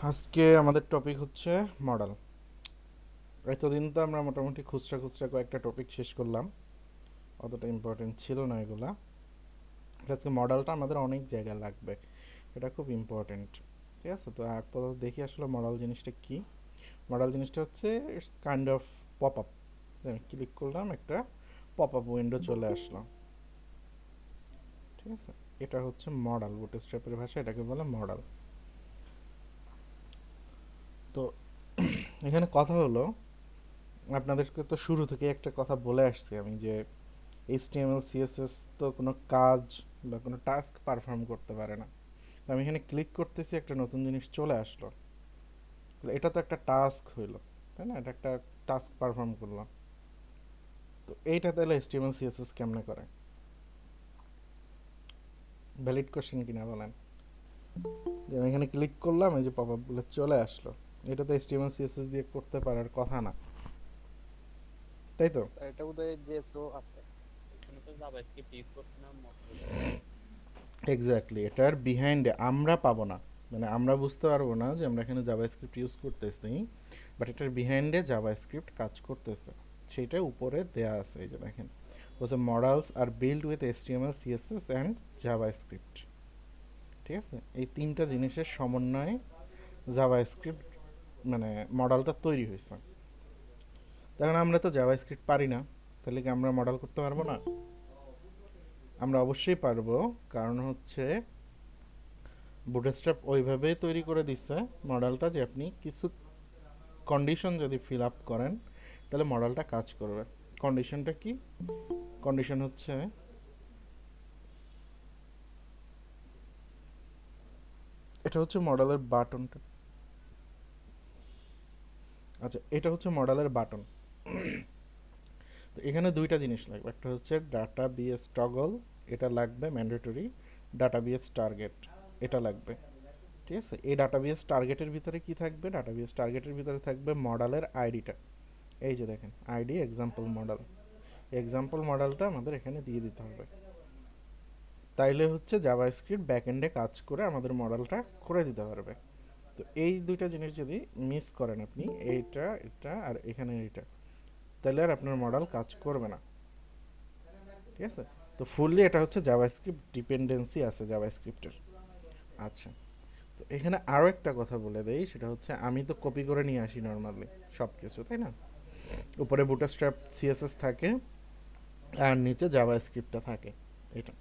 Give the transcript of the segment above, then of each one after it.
আজকে আমাদের টপিক হচ্ছে মডেল। এতদিন তো আমরা মোটামুটি খুচরা খুচরা কয়েকটা টপিক শেষ করলাম, অতটা ইম্পর্টেন্ট ছিল না এগুলা। আজকে মডেলটা আমাদের অনেক জায়গায় লাগবে, এটা খুব ইম্পর্টেন্ট। ঠিক আছে, তো আপাতত দেখি আসলে মডেল জিনিসটা কি। মডেল জিনিসটা হচ্ছে it's kind of pop up. Click করলাম, একটা পপ আপ উইন্ডো চলে আসলো। ঠিক আছে, এটা হচ্ছে মডেল, বুটস্ট্র্যাপের ভাষা এটাকে বলে মডেল। তো এখানে কথা হলো, আপনাদেরকে তো শুরু থেকে একটা কথা বলে আসছি আমি যে এইচটিএমএল সিএসএস তো কোনো কাজ বা কোনো টাস্ক পারফর্ম করতে পারে না। তো আমি এখানে ক্লিক করতেছি, একটা নতুন জিনিস চলে আসলো। তাহলে এটা তো একটা টাস্ক হইলো, তাই না? এটা একটা টাস্ক পারফর্ম করলাম। তো এইটা তাহলে এইচটিএমএল সিএসএস কেমনে করে? ভ্যালিড কোশ্চেন কিনা বলেন? যে আমি এখানে ক্লিক করলাম, এই যে পপ আপগুলো চলে আসলো, এটা তো এইচটিএমএল সিএসএস দিয়ে করতে পারার কথা না, তাই তো? স্যার এটা বোধহয় জেসও আছে। এখানে তো জাভাস্ক্রিপ্ট ইউজ করছে না মোটরোলা। এক্স্যাক্টলি, এটার বিহাইন্ডে আমরা পাবো না, মানে আমরা বুঝতে পারবো না যে আমরা এখানে জাভাস্ক্রিপ্ট ইউজ করতেছি, বাট এটার বিহাইন্ডে জাভাস্ক্রিপ্ট কাজ করতেছে। সেটা উপরে দেয়া আছে, এই যে দেখেন, বলছে মডেলস আর build with HTML CSS and JavaScript. ঠিক আছে, এই তিনটা জিনিসের সমন্বয়ে জাভাস্ক্রিপ্ট মানে মডেলটা তৈরি হয়েছে। তখন আমরা তো জাভাস্ক্রিপ্ট পারি না, তাহলে কি আমরা মডেল করতে পারবো না? আমরা অবশ্যই পারবো, কারণ হচ্ছে বুটস্ট্র্যাপ ওইভাবেই তৈরি করে দিচ্ছে মডেলটা যে আপনি কিছু কন্ডিশন যদি ফিল আপ করেন তাহলে মডেলটা কাজ করবে। কন্ডিশনটা কি? কন্ডিশন হচ্ছে, এটা হচ্ছে মডেলের বাটনটা। আচ্ছা, এটা হচ্ছে মডেলের বাটন। তো এখানে দুইটা জিনিস লাগবে, একটা হচ্ছে ডাটা বিএস টগল, এটা লাগবে ম্যান্ডেটরি। ডাটা বিএস টার্গেট, এটা লাগবে। ঠিক আছে, এই ডাটা বিএস টার্গেটের ভিতরে কি থাকবে? ডাটা বিএস টার্গেটের ভিতরে থাকবে মডেলের আইডিটা। এই যে দেখেন, আইডি এক্সাম্পল মডেল, এক্সাম্পল মডেলটা আমাদের এখানে দিয়ে দিতে হবে। তাইলে হচ্ছে জাভাস্ক্রিপ্ট ব্যাকএন্ডে কাজ করে আমাদের মডেলটা করে দিতে পারবে। তো এই দুইটা জিনিস যদি মিস করেন আপনি, এইটা এটা আর এখানে এইটা, তাহলে আর আপনার মডেল কাজ করবে না। ঠিক আছে, তো ফুললি এটা হচ্ছে জাভাস্ক্রিপ্ট ডিপেন্ডেন্সি আছে জাভাস্ক্রিপ্টের। আচ্ছা, তো এখানে আরও একটা কথা বলে দেই, সেটা হচ্ছে আমি তো কপি করে নিয়ে আসি নর্মালি সব কিছু, তাই না? উপরে বুটস্ট্র্যাপ সিএসএস থাকে আর নিচে জাভাস্ক্রিপ্টটা থাকে, এটা।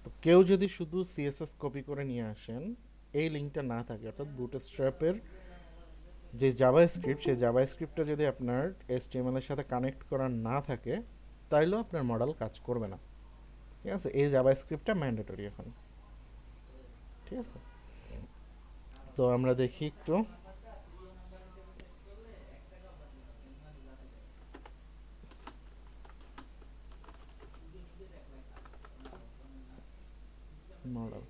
তো কেউ যদি শুধু সিএসএস কপি করে নিয়ে আসেন, এই লিঙ্কটা না থাকে, অর্থাৎ বুটস্ট্র্যাপের যে জাভাস্ক্রিপ্ট, সেই জাভাস্ক্রিপ্টটা যদি আপনার এইচটিএমএল এর সাথে কানেক্ট করা না থাকে, তাইলেও আপনার মডেল কাজ করবে না। ঠিক আছে, এই জাভাস্ক্রিপ্টটা ম্যান্ডেটরি এখন। ঠিক আছে, তো আমরা দেখি একটু মডেল।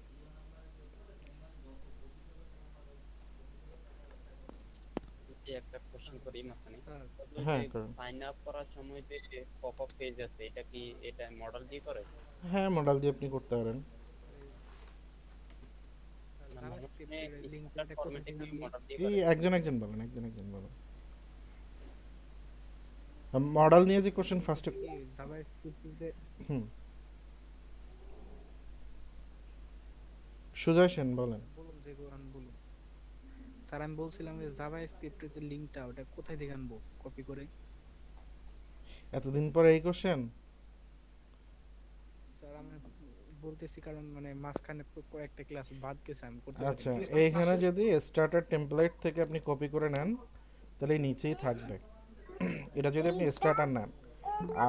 যে একটা কোশ্চেন করি মাঝখানে, স্যার তাহলে যে হ্যাঁ করুন। সাইন আপ করার সময় যে পপ আপ পেজ আছে, এটা কি এটা মডেল দিয়ে করে? হ্যাঁ, মডেল দিয়ে আপনি করতে পারেন। স্যার স্যার না মানে জাভাস্ক্রিপ্টের লিংকটা স্ট্যান্ডার্ড এটা কোথায় ফরম্যাটে থেকে কি আনবো? মডেল দিয়ে এই করে? একজন একজন বলেন, একজন একজন বলেন। মডেল নিয়ে যে কোশ্চেন ফার্স্টে। বলতেছি কি জাভাস্ক্রিপ্ট যে হুম, সুজয় সেন বলেন। বলুন যে বলুন। স্যার আমি বলছিলাম যে জাভাস্ক্রিপ্টের যে লিংকটা ওটা কোথায় থেকে আনবো কপি করে? এতদিন পরে এই কোশ্চেন? স্যার আমি বলতেছি কারণ মানে মাঝখানে কয়েকটা ক্লাস বাদ গেছে, আমি করতে আচ্ছা, পারিনি। এইখানে যদি স্টার্টার টেমপ্লেট থেকে আপনি কপি করে নেন তাহলে নিচেই থাকবে। এটা যদি আপনি স্টার্টার নেন,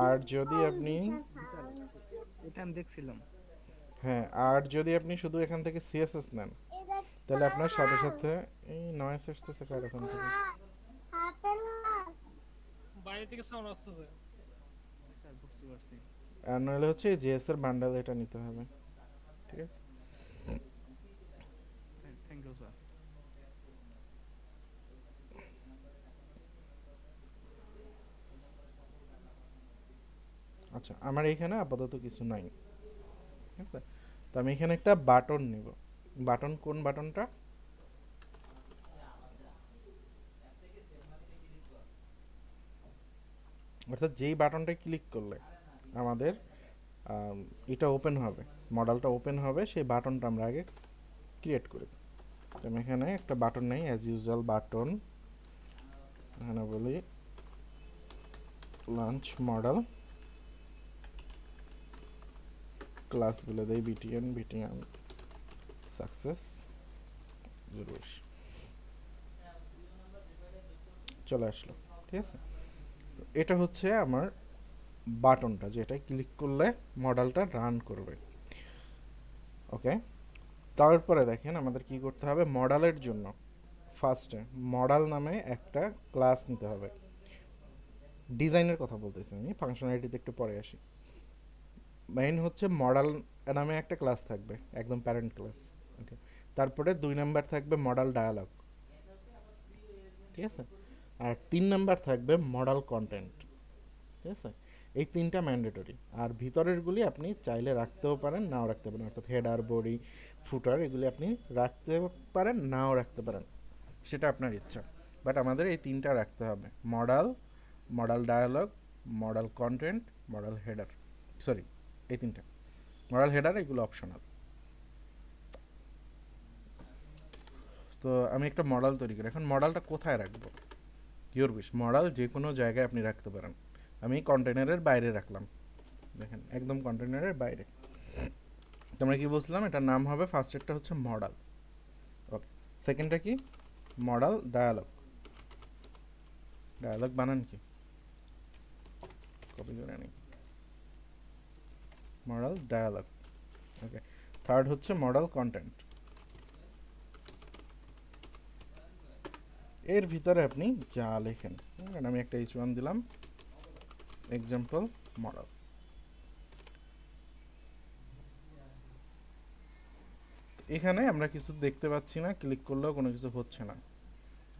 আর যদি আপনি, জি স্যার, এটা আমি দেখছিলাম। হ্যাঁ, আর যদি আপনি শুধু এখান থেকে সিএসএস নেন, তাহলে আপনার সাথে সাথে এই নয়েস আসতেছে কার ওখান থেকে? বাইরে থেকে সাউন্ড আসতেছে। জি স্যার বুঝতে পারছি। আর নইলে হচ্ছে এই জেএস এর বান্ডেল, এটা নিতে হবে। ঠিক আছে, থ্যাংক ইউ স্যার। আচ্ছা, আমার এখানে আপাতত কিছু নাই। ঠিক আছে, তো আমি এখানে একটা বাটন নিব। বাটন কোন বাটনটা? অর্থাৎ যেই বাটনটা ক্লিক করলে আমাদের এটা ওপেন হবে, মডেলটা ওপেন হবে, সেই বাটনটা আমরা আগে ক্রিয়েট করি। তো আমি এখানে একটা বাটন নেই, অ্যাজ ইউজুয়াল বাটন, এখানে বলি লঞ্চ মডেল, ক্লাস বলে দেই বিটিএন, বিটিএন সাকসেস 0 চলে আসলো। ঠিক আছে, তো এটা হচ্ছে আমার বাটনটা, যেটা ক্লিক করলে মডেলটা রান করবে। ওকে, তারপরে দেখেন আমাদের কি করতে হবে, মডেলের জন্য ফার্স্টে মডেল নামে একটা ক্লাস নিতে হবে। ডিজাইনের কথা বলতেছি আমি, ফাংশনালিটিতে একটু পরে আসি। মেইন হচ্ছে মডেল নামে একটা ক্লাস থাকবে, একদম প্যারেন্ট ক্লাস। ওকে, তারপরে 2 নাম্বার থাকবে মডেল ডায়ালগ, ঠিক আছে, আর 3 নাম্বার থাকবে মডেল কন্টেন্ট। ঠিক আছে, এই 3টা ম্যান্ডেটরি, আর ভিতরেরগুলি আপনি চাইলে রাখতেও পারেন, নাও রাখতে পারেন, অর্থাৎ হেডার, বডি, ফুটার এগুলি আপনি রাখতে পারেন, নাও রাখতে পারেন, সেটা আপনার ইচ্ছা। বাট আমাদের এই 3টা রাখতে হবে, modal, modal dialog, modal content, modal header, sorry এই 3টা। মডেল হেডার এগুলো অপশনাল। তো আমি একটা মডেল তৈরি করি, এখন মডেলটা কোথায় রাখবো? ইউর উইশ, মডেল যে কোনো জায়গায় আপনি রাখতে পারেন। আমি কন্টেনারের বাইরে রাখলাম, দেখেন একদম কন্টেনারের বাইরে। তোমরা কি বলছিলাম, এটার নাম হবে, ফার্স্টেরটা হচ্ছে মডেল, ওকে, সেকেন্ডটা কি, মডেল ডায়ালগ, ডায়ালগ বানান কি, কপি করে নিই, মডেল ডায়ালগ, ওকে। থার্ড হচ্ছে মডেল কন্টেন্ট, এর ভিতরে আপনি যা লেখেন, আমি একটা H1 দিলাম, এক্সাম্পল মডেল। এখানে আমরা কিছু দেখতে পাচ্ছি না, ক্লিক করলেও কোনো কিছু হচ্ছে না।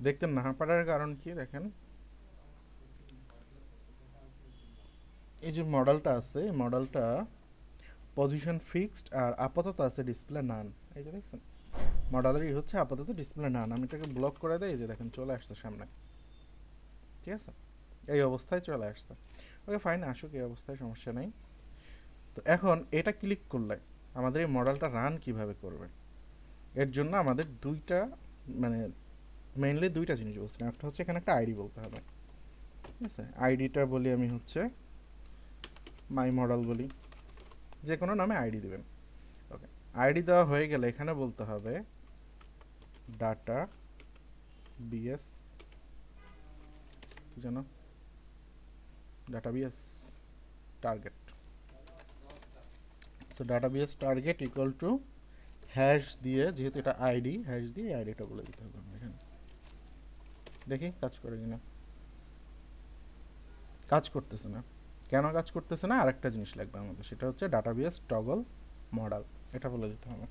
দেখতে না পারার কারণ কি, দেখেন এই যে মডেলটা আছে, এই মডেলটা পজিশন ফিক্সড আর আপাতত আছে ডিসপ্লে নান, এই যে দেখছেন মডেলেরই হচ্ছে আপাতত ডিসপ্লে নান। আমি এটাকে ব্লক করে দেই, এই যে দেখেন চলে আসছে সামনে, ঠিক আছে, এই অবস্থায় চলে আসছে। ওকে ফাইন, আসুক এই অবস্থায়, সমস্যা নেই। তো এখন এটা ক্লিক করলে আমাদের এই মডেলটা রান কিভাবে করবে, এর জন্য আমাদের দুইটা, মানে মেইনলি দুইটা জিনিস বলছি। একটা হচ্ছে এখানে একটা আইডি বলতে হবে, ঠিক আছে, আইডিটা বলি আমি হচ্ছে মাই মডেল বলি, যে কোনো নামে আইডি দেবেন। ওকে, আইডি দেওয়া হয়ে গেলে এখানে বলতে হবে ডাটা বিএস, কি জানো, ডাটা বিএস টার্গেট। তো data BS target equal to hash দিয়ে, যেহেতু এটা আইডি, হ্যাশ দিয়ে আইডিটা বলে দিতে হবে এখানে। দেখি কাজ করে কিনা, কাজ করতেছে না। কেন কাজ করতেছে না, আরেকটা জিনিস লাগবে আমাদের, সেটা হচ্ছে ডাটাবেস টগল মডেল, এটা বলে দিতে হবে।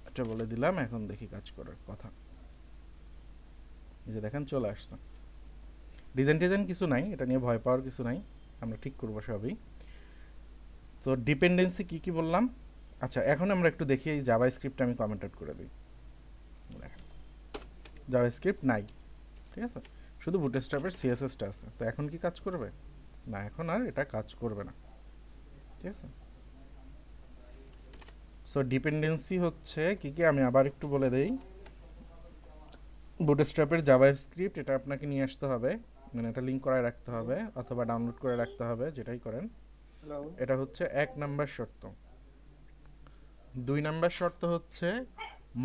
এটা বলে দিলাম, এখন দেখি কাজ করার কথা। এই যে দেখেন চলে আসছে, ডিজাইন টিজাইন কিছু নাই, এটা নিয়ে ভয় পাওয়ার কিছু নাই, আমরা ঠিক করবো সবই। তো ডিপেন্ডেন্সি কি কি বললাম। আচ্ছা, এখন আমরা একটু দেখি এই জাভা স্ক্রিপ্ট আমি কমেন্টেড করে দিই। দেখেন জাভা স্ক্রিপ্ট নাই, ঠিক আছে, শুধু বুটস্ট্র্যাপের সিএসএসটা আছে। তো এখন কি কাজ করবে না, এখন আর এটা কাজ করবে না, ঠিক আছে। সো ডিপেন্ডেন্সি হচ্ছে কি কি, আমি আবার একটু বলে দেই। বুটস্ট্র্যাপের জাভা স্ক্রিপ্ট, এটা আপনাকে নিয়ে আসতে হবে, মানে এটা লিঙ্ক করায় রাখতে হবে অথবা ডাউনলোড করে রাখতে হবে, যেটাই করেন। এটা হচ্ছে 1 নাম্বার শর্ত। 2 নাম্বার শর্ত হচ্ছে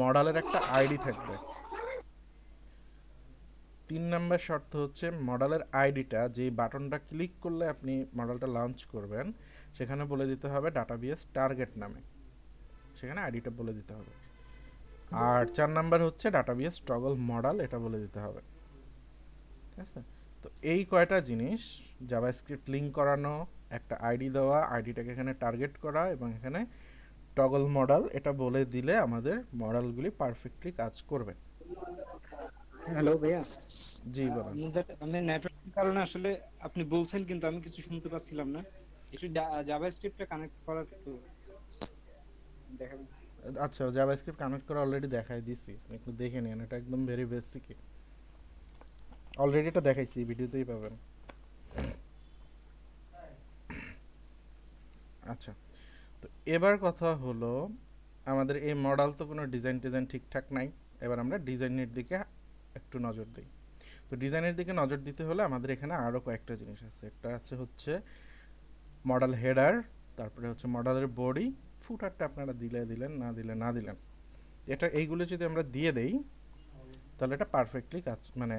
মডেলের একটা আইডি থাকবে। 3 নাম্বার শর্ত হচ্ছে মডেলের আইডিটা, যেই বাটনটা ক্লিক করলে আপনি মডেলটা লঞ্চ করবেন, সেখানে বলে দিতে হবে ডাটাবেস টার্গেট নামে, সেখানে আইডিটা বলে দিতে হবে। আর 4 নাম্বার হচ্ছে ডাটাবেস টগল মডেল, এটা বলে দিতে হবে, ঠিক আছে। তো এই কয়টা জিনিস, জাভাস্ক্রিপ্ট লিঙ্ক করানো, একটা আইডি দেওয়া, আইডিটাকে এখানে টার্গেট করা, এবং এখানে টগল মডেল, এটা বলে দিলে আমাদের মডেলগুলি পারফেক্টলি কাজ করবে। হ্যালো ভাইয়া, জি বলেন। আমাদের নেটওয়ার্কের কারণে আসলে আপনি বলছেন কিন্তু আমি কিছু শুনতে পাচ্ছিলাম না। একটু জাভাস্ক্রিপ্টটা কানেক্ট করার একটু দেখাবেন। আচ্ছা, জাভাস্ক্রিপ্ট কানেক্ট করা অলরেডি দেখাই দিছি, আপনি একটু দেখে নিন, এটা একদম ভেরি বেসিক। অলরেডি এটা দেখাইছি, ভিডিওতেই পাবেন। আচ্ছা, তো এবার কথা হলো আমাদের এই মডেল তো কোনো ডিজাইন ঠিকঠাক নাই। এবার আমরা ডিজাইনের দিকে একটু নজর দিই। তো ডিজাইনের দিকে নজর দিতে হলে আমাদের এখানে আরও কয়েকটা জিনিস আছে। একটা আছে হচ্ছে মডেল হেডার, তারপরে হচ্ছে মডেলের বডি, ফুটারটা আপনারা দিলেন, না দিলেন। এইগুলো যদি আমরা দিয়ে দেই তাহলে এটা পারফেক্টলি কাজ, মানে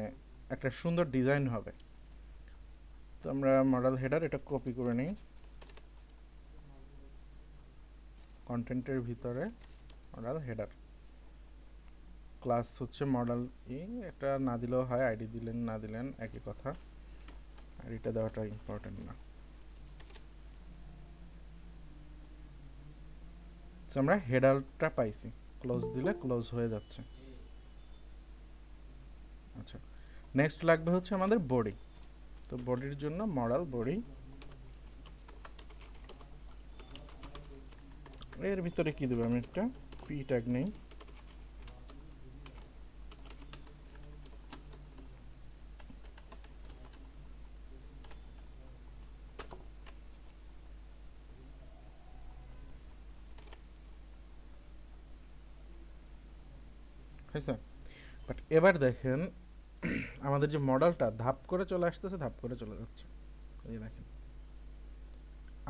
একটা সুন্দর ডিজাইন হবে। তো আমরা মডেল হেডার এটা কপি করে নিই, কন্টেন্টের ভিতরে মডেল হেডার, ক্লাস হচ্ছে মডেল এটা না দিলেও হয়, আইডি দিলেন না দিলেন একই কথা, আইডিটা দেওয়াটা ইম্পর্টেন্ট না। আমরা হেডারটা পাইছি, ক্লোজ দিলে ক্লোজ হয়ে যাচ্ছে। আচ্ছা, নেক্সট লাগবে হচ্ছে আমাদের বডি। তো বডির জন্য মডেল বডি, এর ভিতরে কি দেবো, আমি একটা পি ট্যাগ নেই, হয়েছে। বাট এবার দেখেন আমাদের যে মডেলটা ধাপ করে চলে আসতেছে, ধাপ করে চলে যাচ্ছে, এই দেখেন।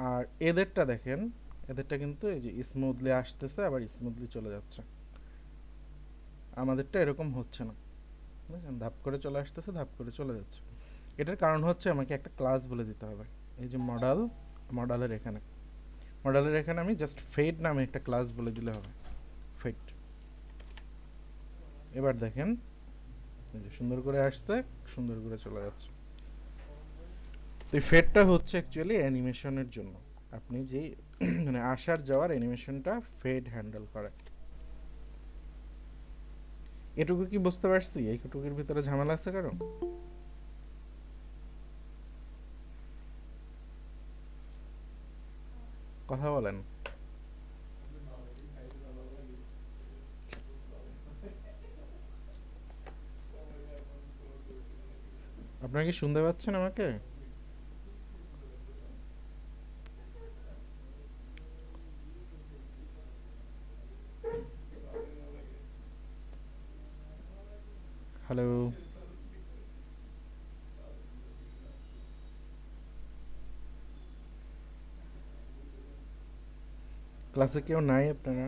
আর এদেরটা দেখেন, এদেরটা কিন্তু এই যে স্মুথলি আসতেছে আবার স্মুথলি চলে যাচ্ছে, আমাদেরটা এরকম হচ্ছে না, বুঝলেন? ধাপ করে চলে আসতেছে, ধাপ করে চলে যাচ্ছে। এটার কারণ হচ্ছে আমাকে একটা ক্লাস বলে দিতে হবে। এই যে মডেলের এখানে আমি জাস্ট ফেড নামে একটা ক্লাস বলে দিলে হবে, ফেড। এবার দেখেন এই যে সুন্দর করে আসছে, সুন্দর করে চলে যাচ্ছে। তো এই ফেডটা হচ্ছে অ্যাকচুয়ালি অ্যানিমেশনের জন্য, আপনি যে মানে আসার যাওয়ার অ্যানিমেশনটা ফেড হ্যান্ডেল করে। এটুকু কি বুঝতে পারছি? এইটুকুর ভিতরে ঝামেলা আছে কারো? কথা বলেন। আপনারা কি শুনতে পাচ্ছেন আমাকে? হ্যালো, ক্লাসে কেউ নাই আপনারা?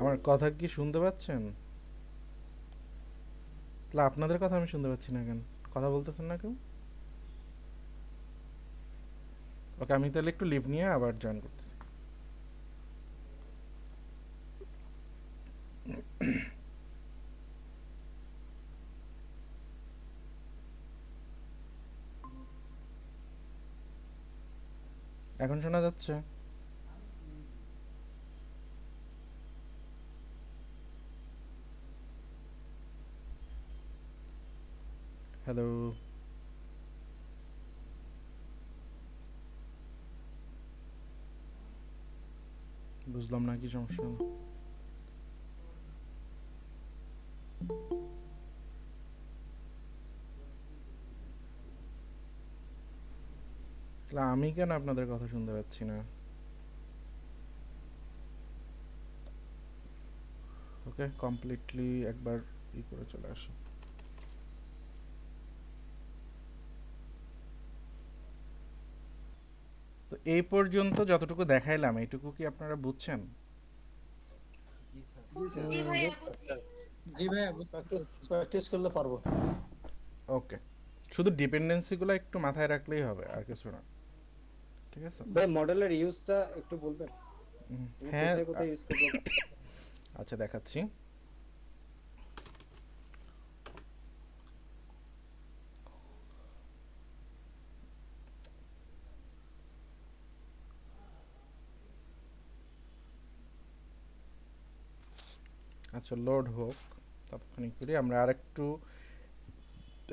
আমার কথা কি শুনতে পাচ্ছেন? তাহলে আপনাদের কথা আমি শুনতে পাচ্ছি না কেন? কথা বলতেছেন না কেউ? ওকে, আমি তাহলে একটু লিভ নিয়ে আবার জয়েন করতেছি। এখন শোনা যাচ্ছে? হ্যালো, বুঝলাম না কি সমস্যা। তাহলে আমি কেন আপনাদের কথা শুনতে পাচ্ছি না? ওকে, কমপ্লিটলি একবার করে চলে আসো। তো এই পর্যন্ত যতটুকু দেখাইলাম এইটুকু কি আপনারা বুঝছেন? জি ভাইয়া বুঝতে প্র্যাকটিস করলে পারবো। ওকে, শুধু ডিপেন্ডেন্সিগুলো একটু মাথায় রাখলেই হবে, আর কিছু না। ঠিক আছে? ভাই মডেলের ইউজটা একটু বলবেন? হ্যাঁ, কোথায় কোথায় ইউজ করব? আচ্ছা দেখাচ্ছি। আচ্ছা লোড হোক, ততক্ষণই করি আমরা আরেকটু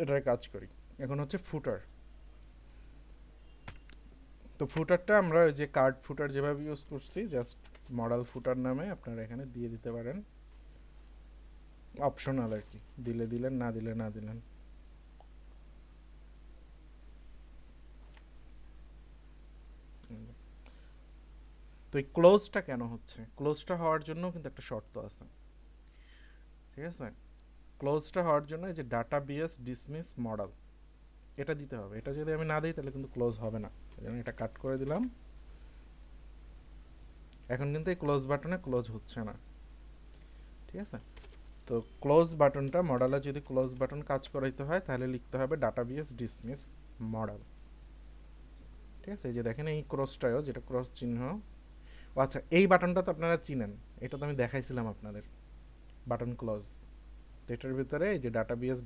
এটার কাজ করি। এখন হচ্ছে ফুটার। তো ফুটারটা আমরা ওই যে কার্ড ফুটার যেভাবে ইউজ করছি, জাস্ট মডেল ফুটার নামে আপনারা এখানে দিয়ে দিতে পারেন, অপশনাল আর কি, দিলে দিলেন, না দিলে না দিলেন। তো এই ক্লোজটা কেন হচ্ছে, ক্লোজটা হওয়ার জন্য কিন্তু একটা শর্ত আছে, ঠিক আছে? ক্লোজটা হওয়ার জন্য এই যে ডাটা বিএস ডিসমিস মডেল, এটা দিতে হবে। এটা যদি আমি না দিই তাহলে কিন্তু ক্লোজ হবে না, এই জন্য এটা কাট করে দিলাম। এখন কিন্তু এই ক্লোজ বাটনে ক্লোজ হচ্ছে না, ঠিক আছে? তো ক্লোজ বাটনটা, মডেলে যদি ক্লোজ বাটন কাজ করাইতে হয় তাহলে লিখতে হবে ডাটাবিএস ডিসমিস মডেল, ঠিক আছে? এই যে দেখেন এই ক্রসটাও, যেটা ক্রস চিহ্ন, ও আচ্ছা এই বাটনটা তো আপনারা চিনেন, এটা তো আমি দেখাইছিলাম আপনাদের, বাটন ক্লোজ। তো এটার ভিতরে এই যে ডাটাবিএস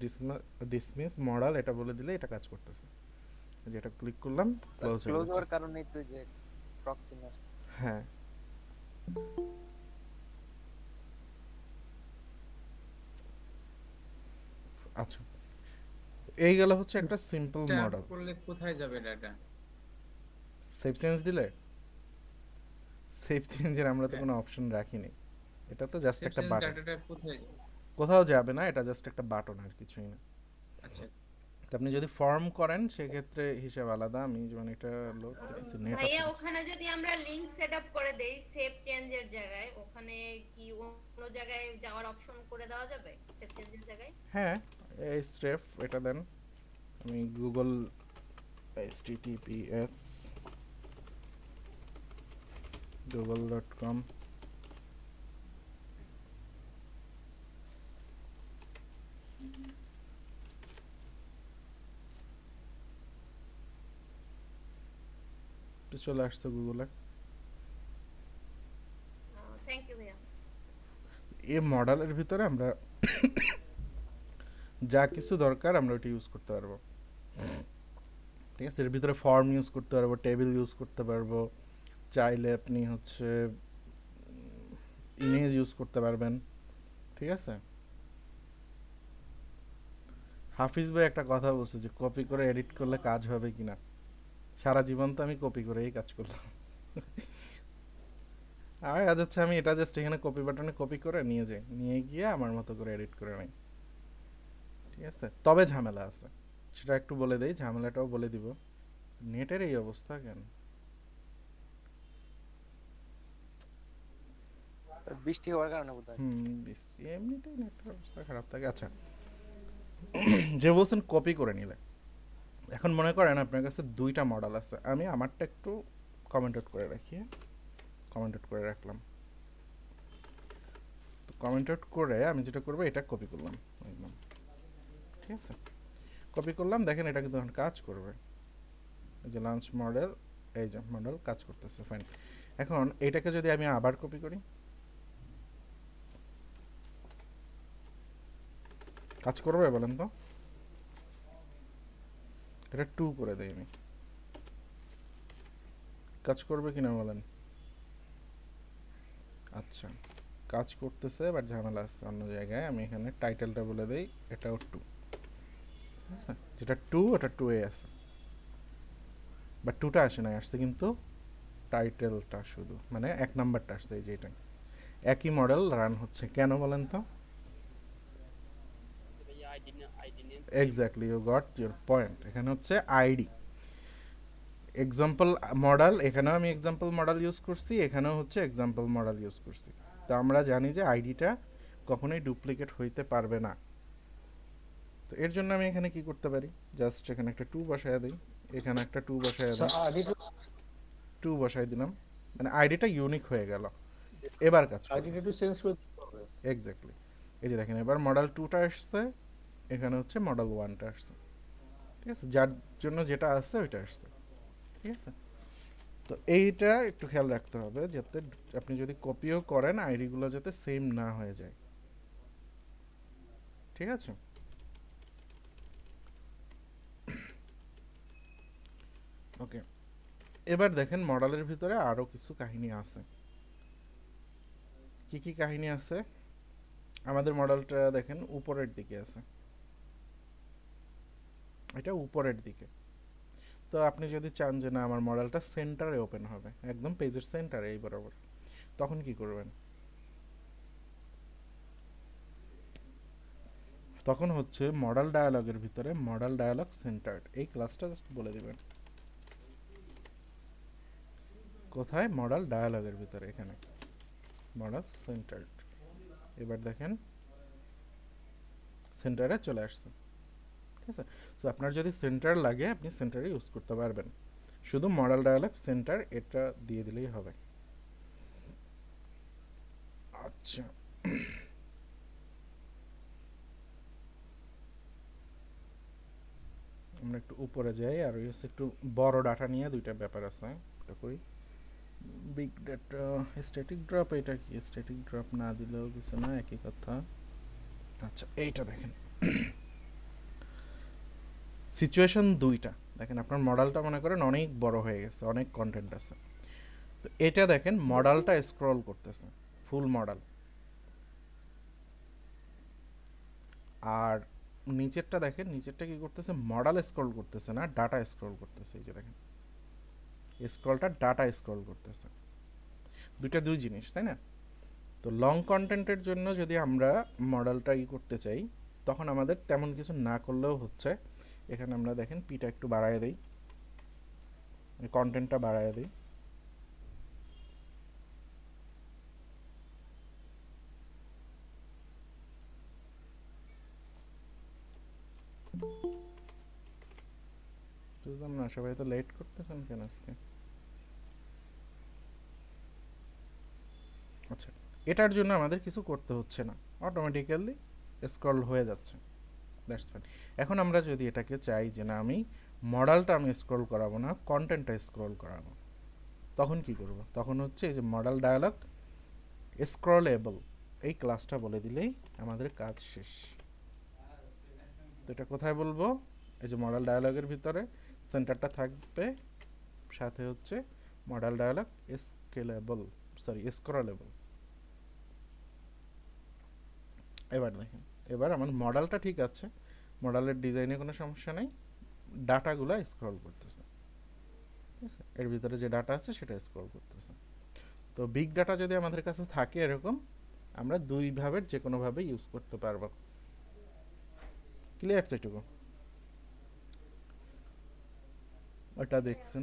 ডিসমিস মডেল এটা বলে দিলে এটা কাজ করতেছে। যেটা ক্লিক করলাম ক্লোজ হয়ে ক্লোজ গেছে। হওয়ার কারণেই তো যে প্রক্সিমাস। হ্যাঁ, আচ্ছা এই গেল হচ্ছে একটা সিম্পল ট্যাব মডেল। করলে কোথায় যাবে ডাটা? সেভ চেঞ্জ দিলে, সেভ চেঞ্জের আমরা তো কোনো অপশন রাখিনি, এটা তো জাস্ট একটা বাটন, ডাটাটা কোথায় যাবে? কোথাও যাবে না, এটা জাস্ট একটা বাটন আর কিছুই না। আচ্ছা তো আপনি যদি ফর্ম করেন সেক্ষেত্রে হিসাব আলাদা। আমি যেমন এটা লোড করতেছি নেট ভাইয়া আছে। ওখানে যদি আমরা লিংক সেট আপ করে দেই সেভ চেঞ্জের জায়গায়, ওখানে কি অন্য জায়গায় যাওয়ার অপশন করে দেওয়া যাবে সেভ চেঞ্জের জায়গায়? হ্যাঁ, এই স্টেপ এটা দেন, আমি গুগল https google.com চলে আসছে গুগলে। থ্যাংক ইউ ভাইয়া। এই মডেলের ভিতরে আমরা যা কিছু দরকার আমরা ওটা ইউজ করতে পারবো, ঠিক আছে? এর ভিতরে ফর্ম ইউজ করতে পারবো, টেবিল ইউজ করতে পারবো, চাইলে আপনি হচ্ছে ইমেজ ইউজ করতে পারবেন, ঠিক আছে? হাফিজ ভাই একটা কথা বলছে যে কপি করে এডিট করলে কাজ হবে কিনা, সারা জীবন তো আমি কপি করেই কাজ করলাম। আর কাজ হচ্ছে আমি এটা জাস্ট এখানে কপি বাটনে কপি করে নিয়ে যাই, নিয়ে গিয়ে আমার মতো করে এডিট করে নিই, ঠিক আছে? তবে ঝামেলা আছে, সেটা একটু বলে দেই, ঝামেলাটাও বলে দিব। নেটের এই অবস্থা কেন? স্যার বৃষ্টি হওয়ার কারণে বোধহয়। এমনিতেই নেটের অবস্থা খারাপ থাকে। আচ্ছা, যে বলছেন কপি করে নিলে, এখন মনে করেন আপনার কাছে দুইটা মডেল আছে, আমি আমারটা একটু কমেন্ট আউট করে রাখি, কমেন্ট আউট করে রাখলাম। তো কমেন্ট আউট করে আমি যেটা করবো এটা কপি করলাম একদম, ঠিক আছে? কপি করলাম, দেখেন এটা কিন্তু এখন কাজ করবে। এই যে লঞ্চ মডেল, এই যে মডেল কাজ করতেছে, ফাইন। এখন এটাকে যদি আমি আবার কপি করি, কাজ করবে বলেন তো? এটা 2 করে দেই আমি, কাজ করবে কিনা বলেন? আচ্ছা কাজ করতেছে, বাট ঝামেলা আছে অন্য জায়গায়। আমি এখানে টাইটেলটা বলে দেই, এটাও 2, ঠিক আছে? যেটা 2 ওটা 2 এ আছে, বাট 2টা আসে না, আসছে কিন্তু টাইটেলটা শুধু, মানে 1 নাম্বারটা আসছে, এই যে এটা। একই মডেল রান হচ্ছে কেন বলেন তো? ভাইয়া ID name exactly, you got your point. এখানে হচ্ছে আইডি এক্সাম্পল মডেল, এখানেও আমি এক্সাম্পল মডেল ইউজ করছি, এখানেও হচ্ছে এক্সাম্পল মডেল ইউজ করছি। তো আমরা জানি যে আইডিটা কখনোই ডুপ্লিকেট হইতে পারবে না। তো এর জন্য আমি এখানে কি করতে পারি, জাস্ট এখানে একটা 2 বসায় দিই, এখানে একটা 2 বসায় দিই, 2 বসায় দিলাম, মানে আইডিটা ইউনিক হয়ে গেল। এবার কাজ আইডিটা একটু চেঞ্জ করে দিতে হবে। এক্স্যাক্টলি, এই যে দেখেন এবার মডেল 2টা আসছে, এখানে হচ্ছে মডেল 1টা আসছে, ঠিক আছে? যার জন্য যেটা আসছে ওইটা আসছে, ঠিক আছে? তো এইটা একটু খেয়াল রাখতে হবে যাতে আপনি যদি কপিও করেন আইডিগুলো যাতে সেম না হয়ে যায়, ঠিক আছে? ওকে, এবার দেখেন মডেলের ভিতরে আরো কিছু কাহিনী আছে। কি কি কাহিনী আছে? আমাদের মডেলটা দেখেন উপরের দিকে আছে, এটা উপরের দিকে। তো আপনি যদি চান যে না আমার মডেলটা সেন্টারে ওপেন হবে, একদম পেজের সেন্টারে এই বরাবর, তখন কি করবেন? তখন হচ্ছে মডেল ডায়ালগের ভিতরে মডেল ডায়ালগ সেন্টার্ড এই ক্লাসটা জাস্ট বলে দিবেন কোথায়, মডেল ডায়ালগের ভিতরে, এখানে মডেল সেন্টার্ড। এবার দেখেন সেন্টারে চলে আসছে, ঠিক আছে। তো আপনার যদি সেন্টার লাগে আপনি সেন্টারে ইউজ করতে পারবেন, শুধু মডেল ডায়ালগ সেন্টার এটা দিয়ে দিলেই হবে। আচ্ছা, আমরা একটু উপরে যাই, আর একটু বড় ডাটা নিয়ে দুইটা ব্যাপার আছে, এটা করি। বিগ ডাটা স্ট্যাটিক ড্রপ, এটা কি স্ট্যাটিক ড্রপ না দিলেও কিছু না, একই কথা। আচ্ছা এইটা দেখেন সিচুয়েশন দুইটা দেখেন, আপনার মডেলটা মনে করেন অনেক বড় হয়ে গেছে, অনেক কন্টেন্ট আছে। তো এটা দেখেন মডেলটা স্ক্রল করতেছে, ফুল মডেল, আর নিচেরটা দেখেন, নিচেরটা কি করতেছে, মডেল স্ক্রল করতেছে না, ডাটা স্ক্রল করতেছে। এই যে দেখেন স্ক্রলটা ডাটা স্ক্রল করতেছে, দুইটা দুই জিনিস, তাই না? তো লং কন্টেন্টের জন্য যদি আমরা মডেলটা করতে চাই, তখন আমাদের তেমন কিছু না করলেও হচ্ছে। এখানে আমরা দেখেন পিটা একটু বাড়ায় দিই, কন্টেন্টটা বাড়ায় দিই, বুঝলাম না সবাই তো লেট করতেছেন কেন আজকে? আচ্ছা, এটার জন্য আমাদের কিছু করতে হচ্ছে না, অটোমেটিক্যালি স্ক্রল হয়ে যাচ্ছে, দ্যাটস ফাইন। এখন আমরা যদি এটাকে চাই যে না আমি মডেলটা আমি স্ক্রল করাবো না, কন্টেন্টটা স্ক্রল করাবো, তখন কি করব? তখন হচ্ছে এই যে মডেল ডায়ালগ স্ক্রলেবল এই ক্লাসটা বলে দিলেই আমাদের কাজ শেষ। তো এটা কোথায় বলবো? এই যে মডেল ডায়ালগের ভিতরে সেন্টারটা থাকবে, সাথে হচ্ছে মডেল ডায়ালগ স্কেলেবল, সরি স্ক্রলেবল। এবার দেখেন, এবার আমার মডেলটা ঠিক আছে, মডেলের ডিজাইনে কোনো সমস্যা নেই, ডাটাগুলো স্ক্রল করতেছে, ঠিক আছে, এর ভিতরে যে ডাটা আছে সেটা স্ক্রল করতেছে। তো বিগ ডাটা যদি আমাদের কাছে থাকে এরকম, আমরা দুইভাবে যে কোনোভাবে ইউজ করতে পারবো। ক্লিয়ার তো এটুকু? ওটা দেখছেন,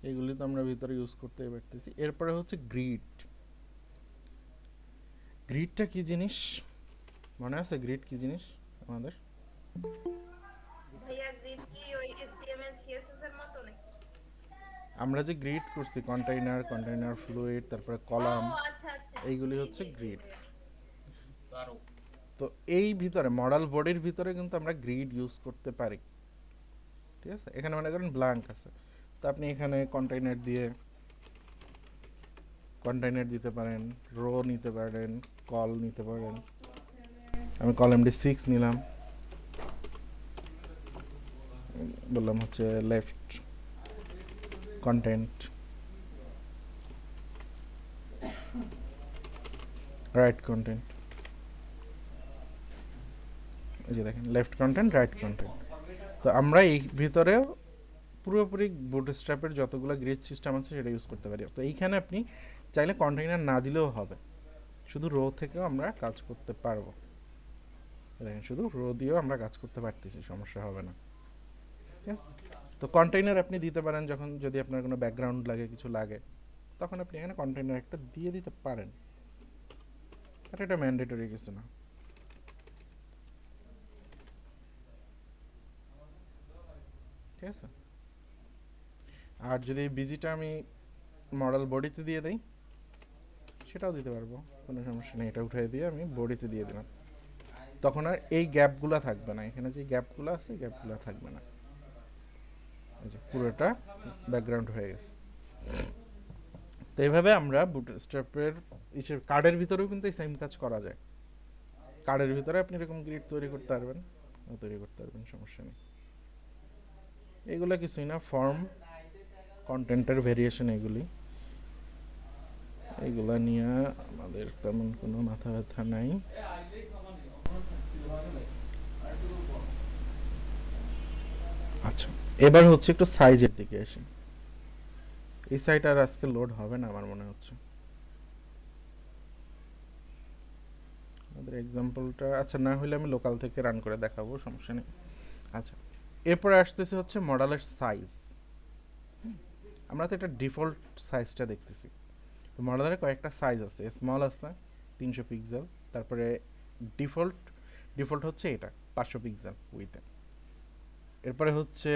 এইগুলি তো আমরা ভিতরে ইউজ করতে পারতেছি। এরপরে হচ্ছে গ্রিড। গ্রিডটা কি জিনিস মনে আছে? গ্রিড কি জিনিস আমাদের? ভাইয়া গ্রিড কি ওই HTML CSS এর মতো নাকি? আমরা যে গ্রিড করছি কন্টেইনার, কন্টেইনার ফ্লুইড, তারপরে ও কলাম, আচ্ছা আচ্ছা, এইগুলি জি, হচ্ছে জি, জি, গ্রিড। ভাইয়া। আরো তো এই ভিতরে মডেল বডির ভিতরে কিন্তু আমরা গ্রিড ইউজ করতে পারি, ঠিক আছে। এখানে মনে করেন ব্ল্যাঙ্ক আছে, তো আপনি এখানে কন্টেইনার দিয়ে কন্টেইনার দিতে পারেন, রো নিতে পারেন, কল নিতে পারেন। আমি কলামডি 6 নিলাম, বললাম হচ্ছে লেফট কন্টেন্ট, রাইট কন্টেন্ট, এই যে দেখেন লেফট কন্টেন্ট, রাইট কন্টেন্ট। তো আমরা এই ভিতরেও পুরোপুরি বুটস্ট্র্যাপের যতগুলো গ্রিড সিস্টেম আছে সেটা ইউজ করতে পারি। তো এইখানে আপনি চাইলে কন্টেইনার না দিলেও হবে, শুধু রো থেকেও আমরা কাজ করতে পারবো। দেখেন শুধু রো দিয়েও আমরা কাজ করতে পারতেছি, সমস্যা হবে না, ঠিক আছে। তো কন্টেইনার আপনি দিতে পারেন যখন, যদি আপনার কোনো ব্যাকগ্রাউন্ড লাগে, কিছু লাগে, তখন আপনি এখানে কন্টেইনার একটা দিয়ে দিতে পারেন, আর এটা ম্যান্ডেটরি কিছু না। ঠিক আছে। আর যদি বিজিটা আমি মডেল বডিতে দিয়ে দেই, সেটাও দিতে পারবো, কোনো সমস্যা নেই। এটা উঠিয়ে দিয়ে আমি বডিতে দিয়ে দিলাম, তখন আর এই গ্যাপগুলো থাকবে না, এখানে যে গ্যাপগুলো আছে গ্যাপগুলো থাকবে না, এই যে পুরোটা ব্যাকগ্রাউন্ড হয়ে গেছে। তো এইভাবে আমরা বুটস্ট্র্যাপের কার্ডের ভিতরেও কিন্তু এই সেম কাজ করা যায়। কার্ডের ভিতরে আপনি এরকম গ্রিড তৈরি করতে পারবেন, সমস্যা নেই। এগুলো কিছুই না, ফর্ম, কন্টেন্টের ভেরিয়েশন, এগুলি এগুলা নিয়ে আমাদের তেমন কোনো মাথা ব্যথা নাই। আচ্ছা, এবার হচ্ছে একটু সাইজের দিকে আসি। এই সাইট আর আজকে লোড হবে না আমার মনে হচ্ছে। আমাদের এক্সাম্পলটা আচ্ছা না হলে আমি লোকাল থেকে রান করে দেখাবো, সমস্যা নেই। আচ্ছা, এরপরে আসতেছে হচ্ছে মডেলের সাইজ। আমরা তো এটা ডিফল্ট সাইজটা দেখতেছি। তো মডেলের কয়েকটা সাইজ আছে, স্মল আছে 300 পিক্সেল, তারপরে ডিফল্ট হচ্ছে এটা 500 পিক্সেল উইথে। এরপরে হচ্ছে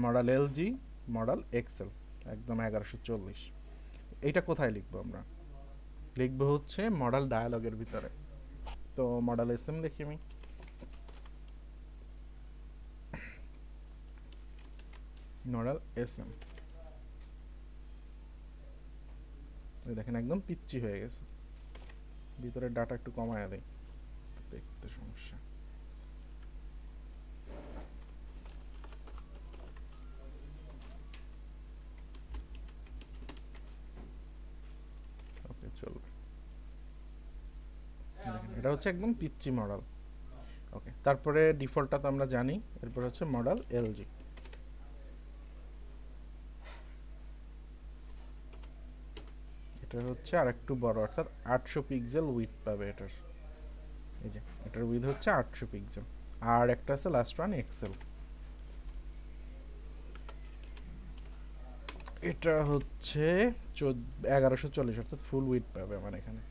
মডেল এলজি, মডেল এক্সেল একদম 1140। এইটা কোথায় লিখবো আমরা? লিখবো হচ্ছে মডেল ডায়ালগের ভিতরে। তো মডেল এসএম লিখি আমি। মডেল এসএম দেখেন একদম পিচ্চি হয়ে গেছে, ভিতরে ডাটা একটু কমায় দেয়, দেখতে সমস্যা। ওকে চলবে, এটা হচ্ছে একদম পিচ্চি মডেল। ওকে, তারপরে ডিফল্টটা তো আমরা জানি। এরপর হচ্ছে মডেল এলজি। এটা হচ্ছে আর একটু বড়, অর্থাৎ 800 পিক্সেল উইথ পাবে এটার। এই যে এটার উইথ হচ্ছে 800 পিক্সেল। আর একটা আছে লাস্ট ওয়ান এক্সেল, এটা হচ্ছে 1140, অর্থাৎ ফুল উইথ পাবে আমার এখানে।